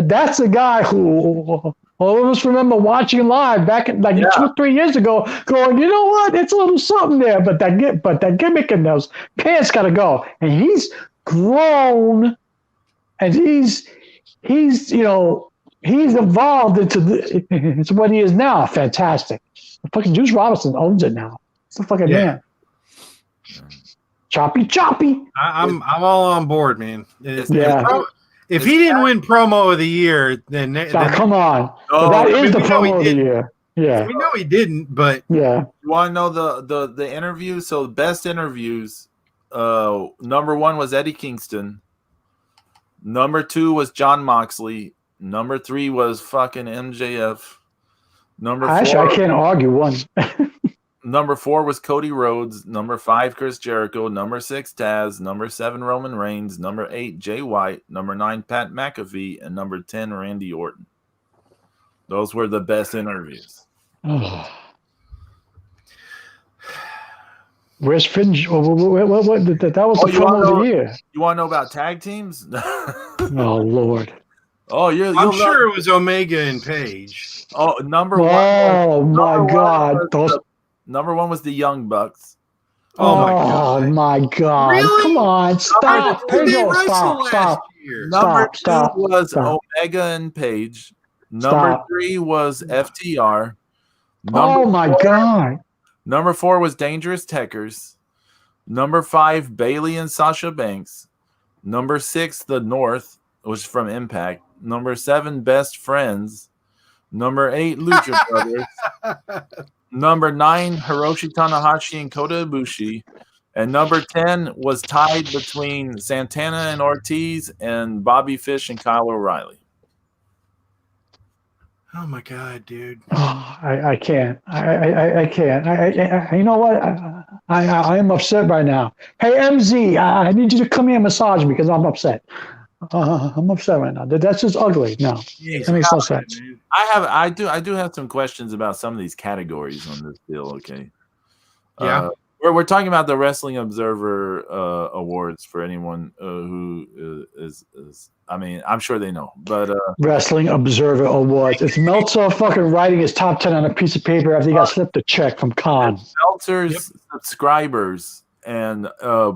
that's a guy who all of us remember watching live back in 2-3 years ago, going, you know what? It's a little something there, but that gimmick in those pants got to go. And he's grown, and he's evolved into what he is now. Fantastic. Fucking Juice Robinson owns it now. It's a fucking man. Choppy. I'm all on board, man. If he didn't win promo of the year, then come on. That is the promo of the year. Yeah, we know he didn't, but yeah. You want to know the interview? So the best interviews. Number 1 was Eddie Kingston. Number 2 was John Moxley. Number 3 was fucking MJF. Actually, I can't argue one. Number 4 was Cody Rhodes. Number 5, Chris Jericho. Number 6, Taz. Number 7, Roman Reigns. Number 8, Jay White. Number 9, Pat McAfee. And number 10, Randy Orton. Those were the best interviews. Where's Finn? What that was the promo of the year. You want to know about tag teams? Oh, Lord. Oh, I'm sure it was Omega and Page. Oh, number 1. Oh, my God. Number 1 was the Young Bucks. Oh my God! Really? Come on, stop! Pedro, stop! Number 2 was Omega and Page. Number 3 was FTR. My God! Number 4 was Dangerous Tekkers. Number 5, Bailey and Sasha Banks. Number 6, The North, which is from Impact. Number 7, Best Friends. Number 8, Lucha Brothers. Number 9, Hiroshi Tanahashi and Kota Ibushi. And number 10 was tied between Santana and Ortiz and Bobby Fish and Kyle O'Reilly. Oh my God, dude! Oh, I can't. I can't. You know what? I am upset right now. Hey MZ, I need you to come here and massage me because I'm upset. I'm upset right now. That's just ugly. No, that makes no sense. I do have some questions about some of these categories on this deal. Okay. Yeah. We're talking about the Wrestling Observer Awards for anyone who is. I mean, I'm sure they know, but Wrestling Observer Awards. It's Meltzer fucking writing his top 10 on a piece of paper after he got slipped a check from Khan. Meltzer's subscribers and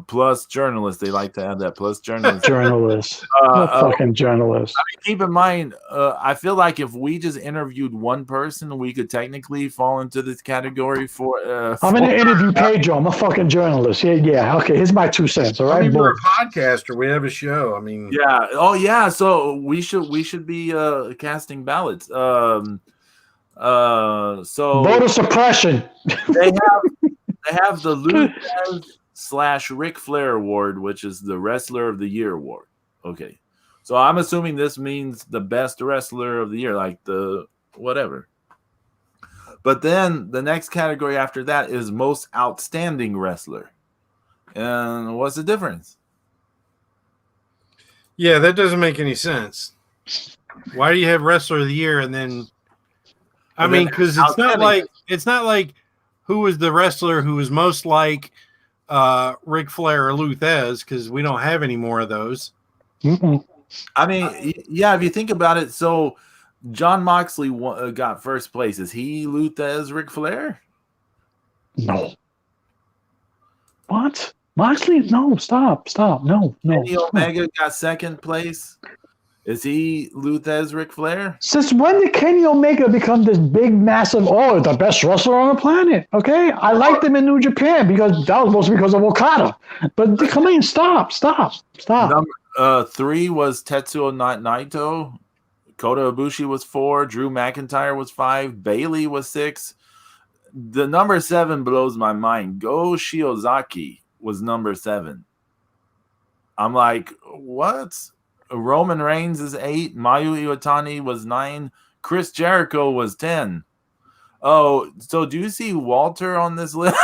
plus journalists. They like to have that plus journalists. Fucking journalists. I mean, keep in mind, I feel like if we just interviewed one person, we could technically fall into this category for. I'm going to interview Pedro. I'm a fucking journalist. Yeah. Okay, here's my 2 cents. All right, I mean, we're a podcaster. We have a show. I mean, yeah. Oh, yeah. So we should be casting ballots. So voter suppression. They have the Luthez / Ric Flair Award, which is the Wrestler of the Year Award. Okay. So I'm assuming this means the best wrestler of the year, like the whatever. But then the next category after that is most outstanding wrestler. And what's the difference? Yeah, that doesn't make any sense. Why do you have wrestler of the year and then I mean, because it's not like who was the wrestler who was most like Ric Flair or Luthez, because we don't have any more of those. Mm-mm. I mean, yeah, if you think about it, so John Moxley got first place. Is he Luthez, Ric Flair? No. What? Moxley? No, stop. No. Kenny Omega got second place. Is he Luthez, Ric Flair? Since when did Kenny Omega become this big, massive, the best wrestler on the planet? Okay? I liked him in New Japan because that was mostly because of Okada. But come in, stop. Number 3 was Tetsuo Naito. Kota Ibushi was 4. Drew McIntyre was 5. Bailey was 6. The number 7 blows my mind. Go Shiozaki was number 7. I'm like, what? Roman Reigns is 8. Mayu Iwatani was 9. Chris Jericho was 10. Oh, so do you see Walter on this list?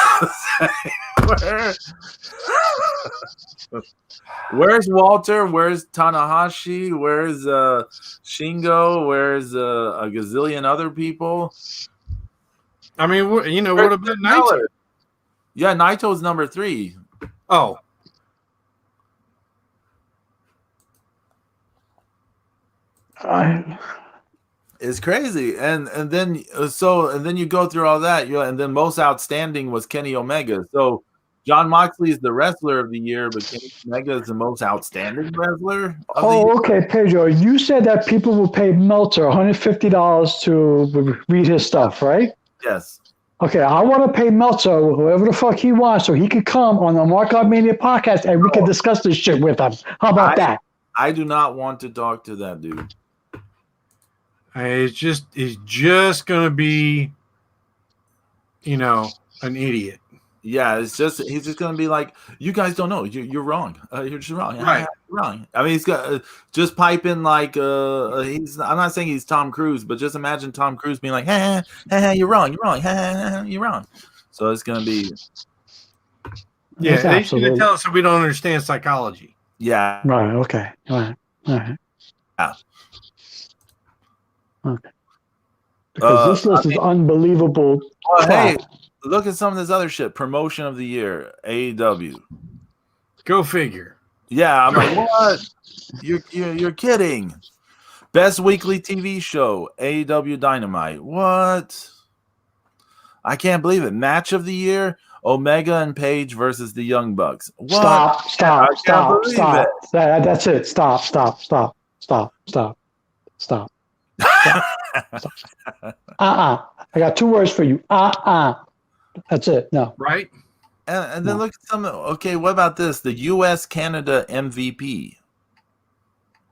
Where's Walter? Where's Tanahashi? Where's Shingo? Where's a gazillion other people? I mean, what about Naito? Yeah, Naito's number 3. Oh. It's crazy, and then you go through all that, and then most outstanding was Kenny Omega. So John Moxley is the wrestler of the year, but Kenny Omega is the most outstanding wrestler. Okay, Pedro. You said that people will pay Meltzer $150 to read his stuff, right? Yes. Okay, I want to pay Meltzer whoever the fuck he wants, so he could come on the Markout Mania podcast and we can discuss this shit with him. How about that? I do not want to talk to that dude. He's just gonna be, an idiot. Yeah, he's just gonna be like, you guys don't know, you're wrong. You're just wrong. Right. You're wrong. I mean, he's got just pipe in like I'm not saying he's Tom Cruise, but just imagine Tom Cruise being like, hey, you're wrong, you're wrong. So it's gonna be. Yeah, they're gonna tell us that we don't understand psychology. Yeah. Right. Okay. All right. Yeah. Okay. Because this list is unbelievable. Well, hey, look at some of this other shit. Promotion of the year, AEW. Go figure. Yeah, I'm like, what? You're kidding. Best weekly TV show, AEW Dynamite. What? I can't believe it. Match of the year, Omega and Page versus the Young Bucks. What? Stop. That's it. Stop. I got 2 words for you. That's it. No. Right. And then look at some. Okay, what about this? The U.S. Canada MVP.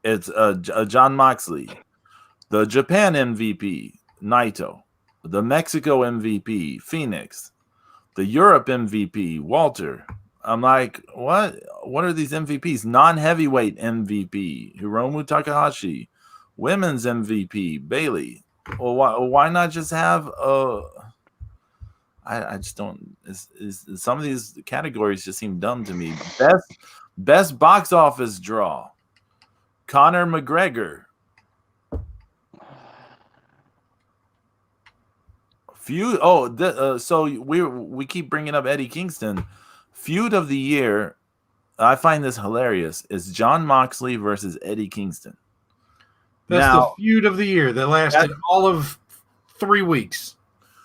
It's John Moxley. The Japan MVP, Naito. The Mexico MVP, Phoenix. The Europe MVP, Walter. I'm like, what? What are these MVPs? Non-heavyweight MVP, Hiromu Takahashi. Women's MVP, Bailey. Well, why not just have I just don't. Some of these categories just seem dumb to me. Best box office draw, Conor McGregor. Feud. Oh, so we keep bringing up Eddie Kingston. Feud of the year. I find this hilarious. Is John Moxley versus Eddie Kingston. That's the feud of the year that lasted all of 3 weeks.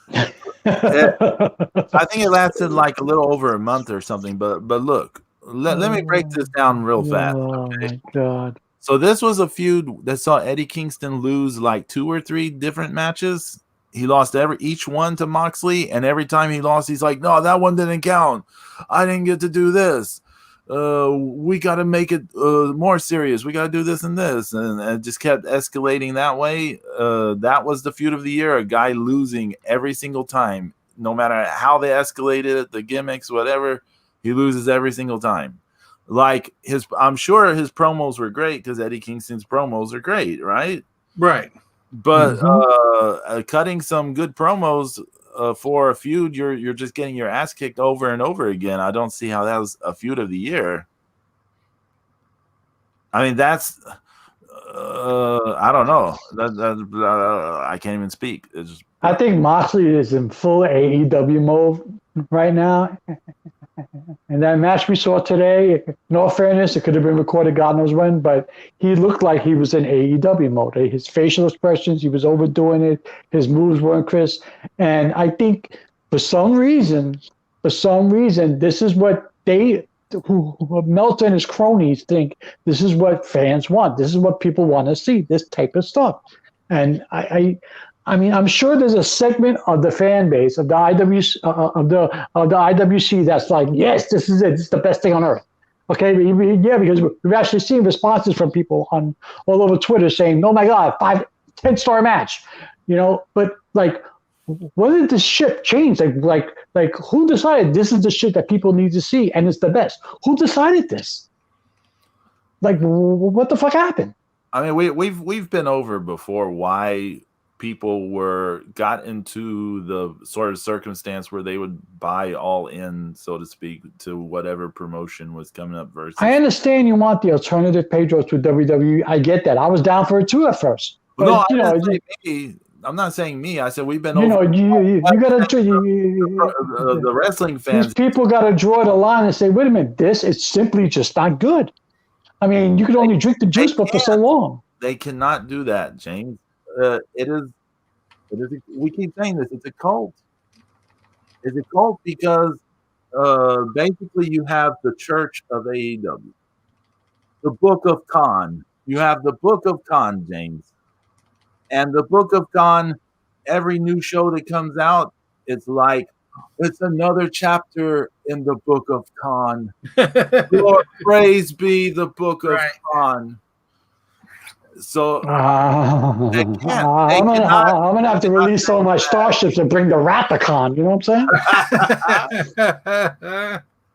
I think it lasted like a little over a month or something. But look, let me break this down real fast. Okay? My God. So this was a feud that saw Eddie Kingston lose like 2 or 3 different matches. He lost each one to Moxley, and every time he lost, he's like, "No, that one didn't count. I didn't get to do this. We got to make it more serious. We got to do this and this," and it just kept escalating that way. That was the feud of the year. A guy losing every single time, no matter how they escalated it, the gimmicks, whatever, he loses every single time. Like I'm sure his promos were great because Eddie Kingston's promos are great, right? Right. But cutting some good promos for a feud, you're just getting your ass kicked over and over again. I don't see how that was a feud of the year. I mean, that's I don't know. I can't even speak. I think Moxley is in full AEW mode right now. And that match we saw today, in all fairness, it could have been recorded God knows when, but he looked like he was in AEW mode. His facial expressions, he was overdoing it. His moves weren't crisp. And I think for some reason, this is what who Meltzer and his cronies think this is what fans want. This is what people want to see, this type of stuff. And I mean, I'm sure there's a segment of the fan base of the IWC that's like, yes, this is it. This is the best thing on earth. Okay, yeah, because we've actually seen responses from people all over Twitter saying, "Oh my God, 10-star match," But like, when did this ship change? Like, who decided this is the shit that people need to see and it's the best? Who decided this? Like, what the fuck happened? I mean, we've been over before why people got into the sort of circumstance where they would buy all in, so to speak, to whatever promotion was coming up versus. I understand you want the alternative Pedro to WWE. I get that. I was down for it too at first. But, no, I'm not saying me. I said we've been over. You got to. The wrestling fans. These people got to draw the line and say, wait a minute, this is simply just not good. I mean, you could only drink the juice, but for so long. They cannot do that, James. It is. We keep saying this. It's a cult. It's a cult because basically you have the Church of AEW, the Book of Khan. You have the Book of Khan, James, and the Book of Khan. Every new show that comes out, it's like it's another chapter in the Book of Khan. Lord, praise be the Book of Khan. So I'm gonna have to release all my starships and bring the Rathacon. You know what I'm saying?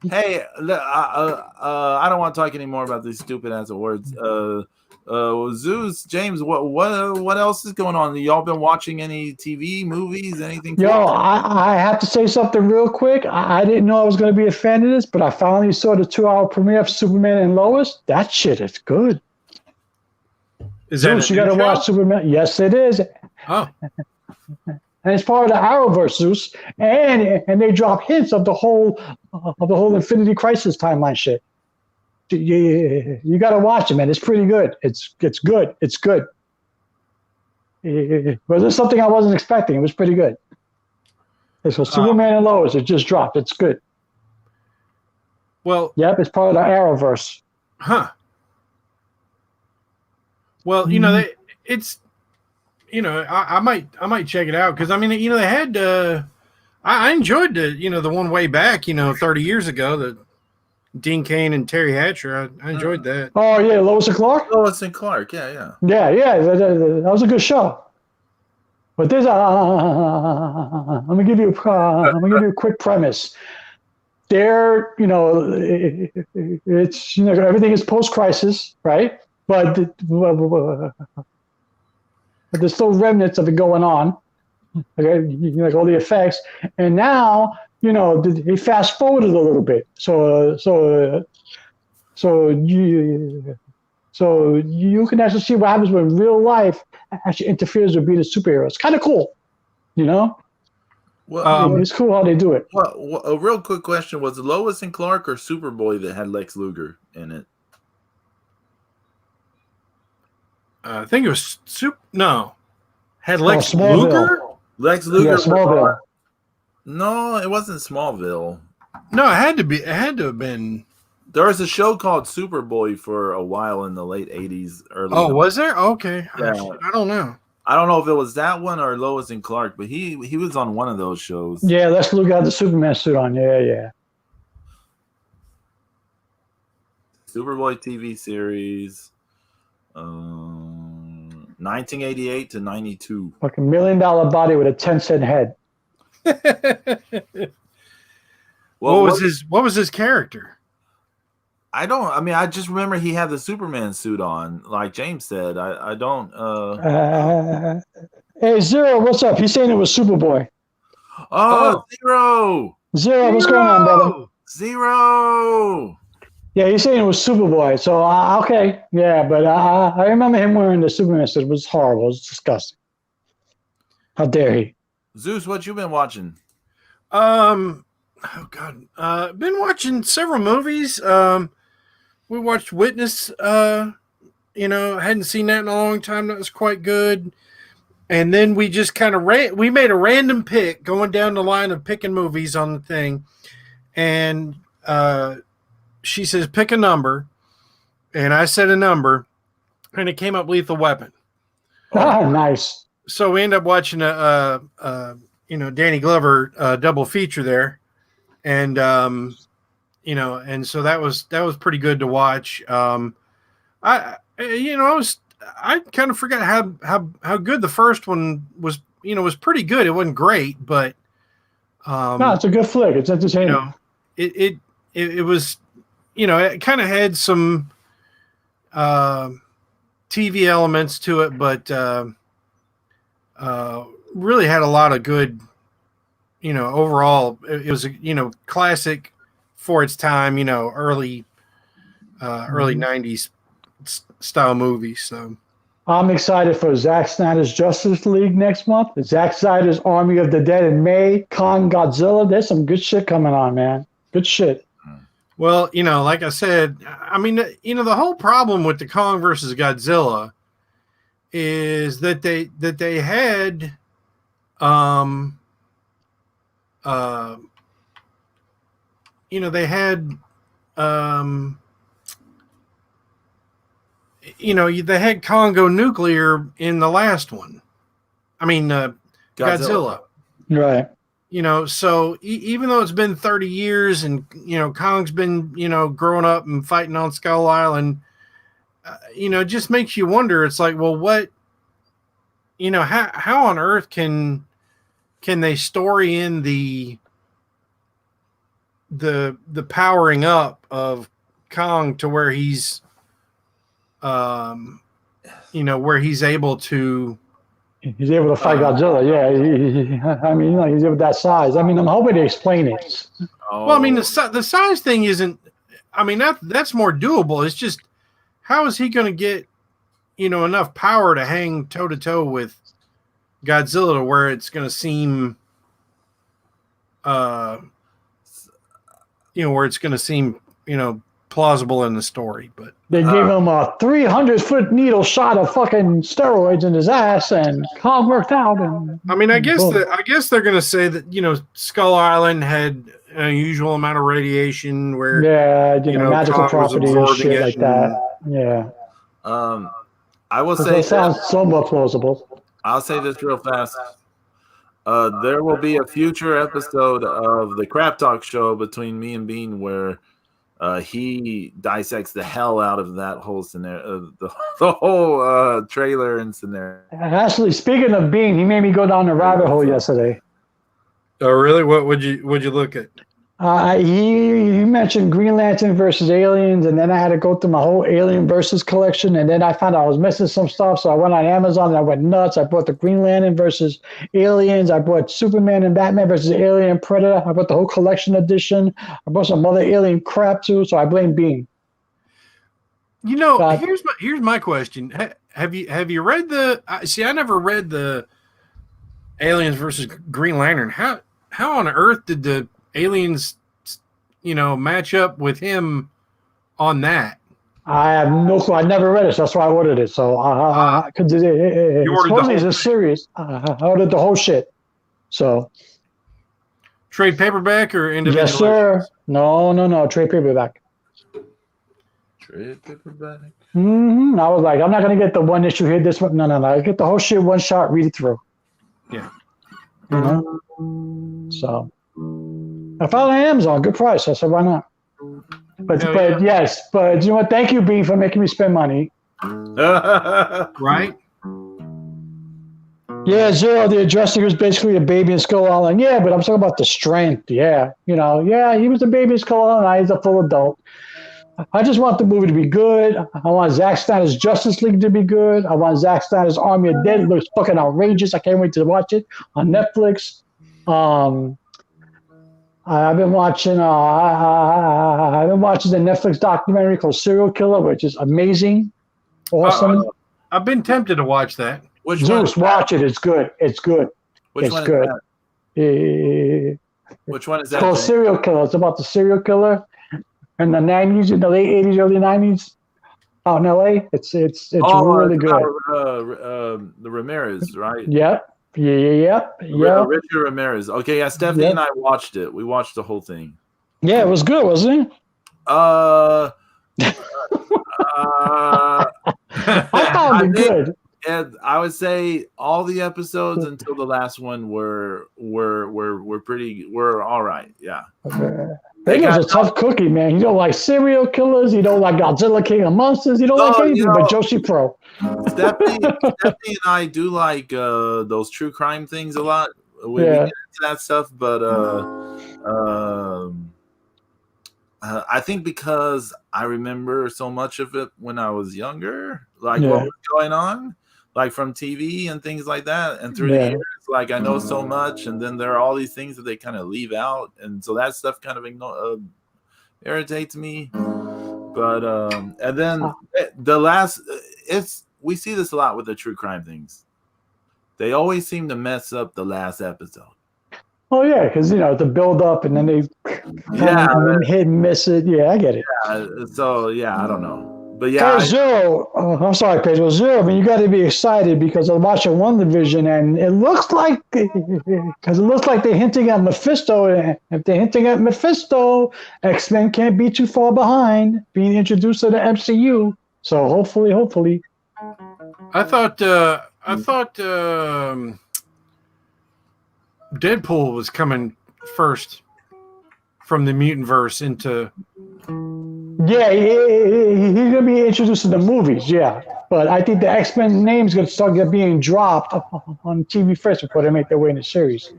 Hey, I don't want to talk anymore about these stupid ass awards. Zeus, James, what else is going on? Y'all been watching any TV, movies, anything? Yo, I have to say something real quick. I didn't know I was going to be a fan of this, but I finally saw the 2-hour premiere of Superman and Lois. That shit is good. Is that Zeus, you got to watch Superman? Yes, it is. Oh. And it's part of the Arrowverse, Zeus, and they drop hints of the whole Infinity Crisis timeline shit. You got to watch it, man. It's pretty good. It's good. It's good. Well, there's something I wasn't expecting. It was pretty good. It's for Superman and Lois. It just dropped. It's good. Well, yep, it's part of the Arrowverse. Huh. Well, I might check it out because I mean, they had I enjoyed the one way back 30 years ago, the Dean Cain and Terry Hatcher. I enjoyed that. Oh yeah, Lois and Clark. Lois and Clark, yeah. That was a good show. But there's I'm gonna give you a quick premise. There, it's everything is post-crisis, right? But there's still remnants of it going on, okay? Like all the effects. And now, they fast forwarded a little bit. So you can actually see what happens when real life actually interferes with being a superhero. It's kind of cool, Well, it's cool how they do it. Well, a real quick question: was Lois and Clark or Superboy that had Lex Luger in it? I think it was had Lex Luger. Lex Luger. Yeah, Smallville. No, it wasn't Smallville. No, it had to be. It had to have been. There was a show called Superboy for a while in the late '80s, early. Oh, was there? Okay, yeah. I don't know. I don't know if it was that one or Lois and Clark, but he was on one of those shows. Yeah, Lex Luger had the Superman suit on. Yeah. Superboy TV series. 1988 to 92. Fucking $1 million body with a 10-cent head. What was his character? I just remember he had the Superman suit on, like James said. I don't. Hey, Zero, what's up? He's saying it was Superboy. Oh, Zero, what's going on, brother? Zero. Yeah, he's saying it was Superboy. So, okay. Yeah, but I remember him wearing the Superman suit. It was horrible. It was disgusting. How dare he? Zeus, what you been watching? Oh, God. Been watching several movies. We watched Witness. Hadn't seen that in a long time. That was quite good. And then we just kind of we made a random pick going down the line of picking movies on the thing. And she says, pick a number. And I said a number. And it came up Lethal Weapon. Oh, nice. So we end up watching Danny Glover double feature there. And, and so that was pretty good to watch. I kind of forgot how good the first one was, was pretty good. It wasn't great, but, no, it's a good flick. It's entertaining. It was, it kind of had some TV elements to it, but really had a lot of good, overall, it was a, classic for its time, early 90s style movie. So I'm excited for Zack Snyder's Justice League next month. Zack Snyder's Army of the Dead in May. Kong Godzilla. There's some good shit coming on, man. Good shit. Well, like I said, I mean, the whole problem with the Kong versus Godzilla is that they had they had they had Congo nuclear in the last one. I mean, Godzilla. Right. So even though it's been 30 years and, Kong's been, growing up and fighting on Skull Island, it just makes you wonder. It's like, well, what, how on earth can they story in the powering up of Kong to where he's, where he's able to. He's able to fight Godzilla. Yeah, I mean, he's able that size. I mean, I'm hoping to explain it. Well, I mean, the size thing isn't. I mean, that's more doable. It's just how is he going to get, enough power to hang toe to toe with Godzilla to where it's going to seem, where it's going to seem, plausible in the story. But they gave him a 300-foot needle shot of fucking steroids in his ass, and Kong worked out. And I mean, I guess they're going to say that Skull Island had an unusual amount of radiation, where magical properties and shit like that. Yeah. I will say that sounds somewhat plausible. I'll say this real fast. There will be a future episode of the Crap Talk show between me and Bean where he dissects the hell out of that whole scenario, the whole trailer and scenario. Actually, speaking of Bean, he made me go down the rabbit hole yesterday. Oh, really? What would you look at? He mentioned Green Lantern versus Aliens, and then I had to go through my whole Alien versus collection, and then I found out I was missing some stuff, so I went on Amazon and I went nuts. I bought the Green Lantern versus Aliens. I bought Superman and Batman versus Alien and Predator. I bought the whole collection edition. I bought some other alien crap too, so I blame Bean. Here's my question. Have you read the? I never read the Aliens versus Green Lantern. How on earth did the aliens, match up with him on that? I have no clue. I never read it, so that's why I ordered it. So, because it's a series, I ordered the whole shit. So, trade paperback or individual? Yes, sir. No, trade paperback. Trade paperback. I was like, I'm not gonna get the one issue here. This one, no. I get the whole shit one shot, read it through. Yeah. So. I found it on Amazon, good price. I said, why not? But you know what? Thank you, Bean, for making me spend money. Right? Yeah, Zero, the addressing was basically a baby in Skull Island. Yeah, but I'm talking about the strength. Yeah, he was a baby in Skull Island. Now he's a full adult. I just want the movie to be good. I want Zack Snyder's Justice League to be good. I want Zack Snyder's Army of Dead. It looks fucking outrageous. I can't wait to watch it on Netflix. I've been watching the Netflix documentary called Serial Killer, which is amazing, awesome. I've been tempted to watch that. Zeus, watch it. It's good. It's good. Which one is that? Which one is that? It's called Serial Killer. It's about the serial killer in the 90s, in the late 80s, early 90s, out in LA. It's really good. The Ramirez, right? Yep. Yeah. Richard Ramirez. Okay, yeah, Stephanie and I watched it. We watched the whole thing. Yeah, it was good, wasn't it? I found it good. And I would say all the episodes until the last one were all right. Yeah. That was a tough cookie, man. You don't like serial killers. You don't like Godzilla King of Monsters. You don't like anything but Joshi Pro. Stephanie and I do like those true crime things a lot. We get into that stuff, but I think because I remember so much of it when I was younger, like Yeah. what was going on, like from TV and things like that, and through the Yeah. years, like I know so much, and then there are all these things that they kind of leave out, and so that stuff kind of irritates me. But and then the last, we see this a lot with the true crime things. They always seem to mess up the last episode. Oh yeah, because the build up and then they hit and miss it. Yeah, I get it. So I don't know, but yeah. Hey, Zero. I'm sorry, Pedro. Zero. I mean, you got to be excited because I'm watching WandaVision and it looks like they're hinting at Mephisto. And if they're hinting at Mephisto, X-Men can't be too far behind being introduced to the MCU. So hopefully. I thought Deadpool was coming first from the mutant verse into. Yeah, he's gonna be introduced in the movies. Yeah, but I think the X-Men name's gonna start being dropped on TV first before they make their way in the series.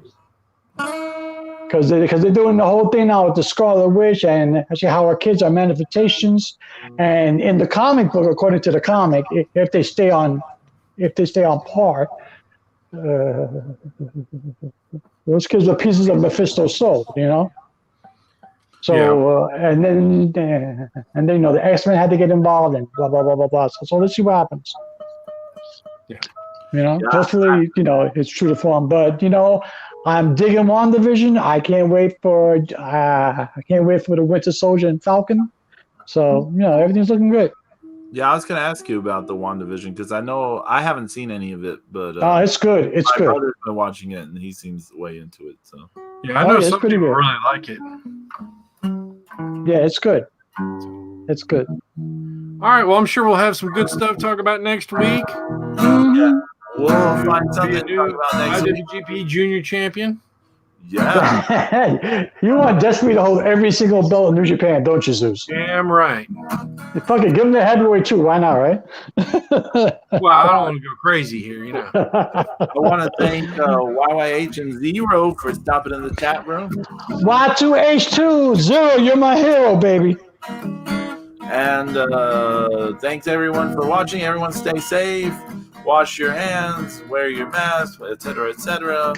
Because they're doing the whole thing now with the Scarlet Witch and actually how our kids are manifestations. And in the comic book, according to the comic, if they stay on par, those kids are pieces of Mephisto's soul, So and then the X-Men had to get involved and blah blah blah blah blah. So let's see what happens. Yeah. Hopefully it's true to form. But I'm digging WandaVision. I can't wait for the Winter Soldier and Falcon. So everything's looking good. Yeah, I was going to ask you about the WandaVision because I know I haven't seen any of it, but it's good. It's my good. My brother's been watching it, and he seems way into it. So yeah, I know some people really like it. Yeah, it's good. It's good. All right. Well, I'm sure we'll have some good stuff to talk about next week. Yeah, we'll find something to talk about next week. IWGP Junior Champion. Yeah. You want Destiny to hold every single belt in New Japan, don't you, Zeus? Damn right. You fucking give them the heavyweight too. Why not, right? Well, I don't want to go crazy here, I want to thank YYH and Zero for stopping in the chat room. Y2H2 Zero, you're my hero, baby. And thanks everyone for watching. Everyone stay safe. Wash your hands. Wear your mask, etc., etc.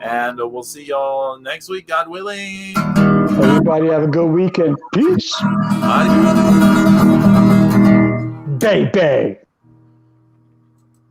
And we'll see y'all next week, God willing. Everybody have a good weekend. Peace. Bye. Baby.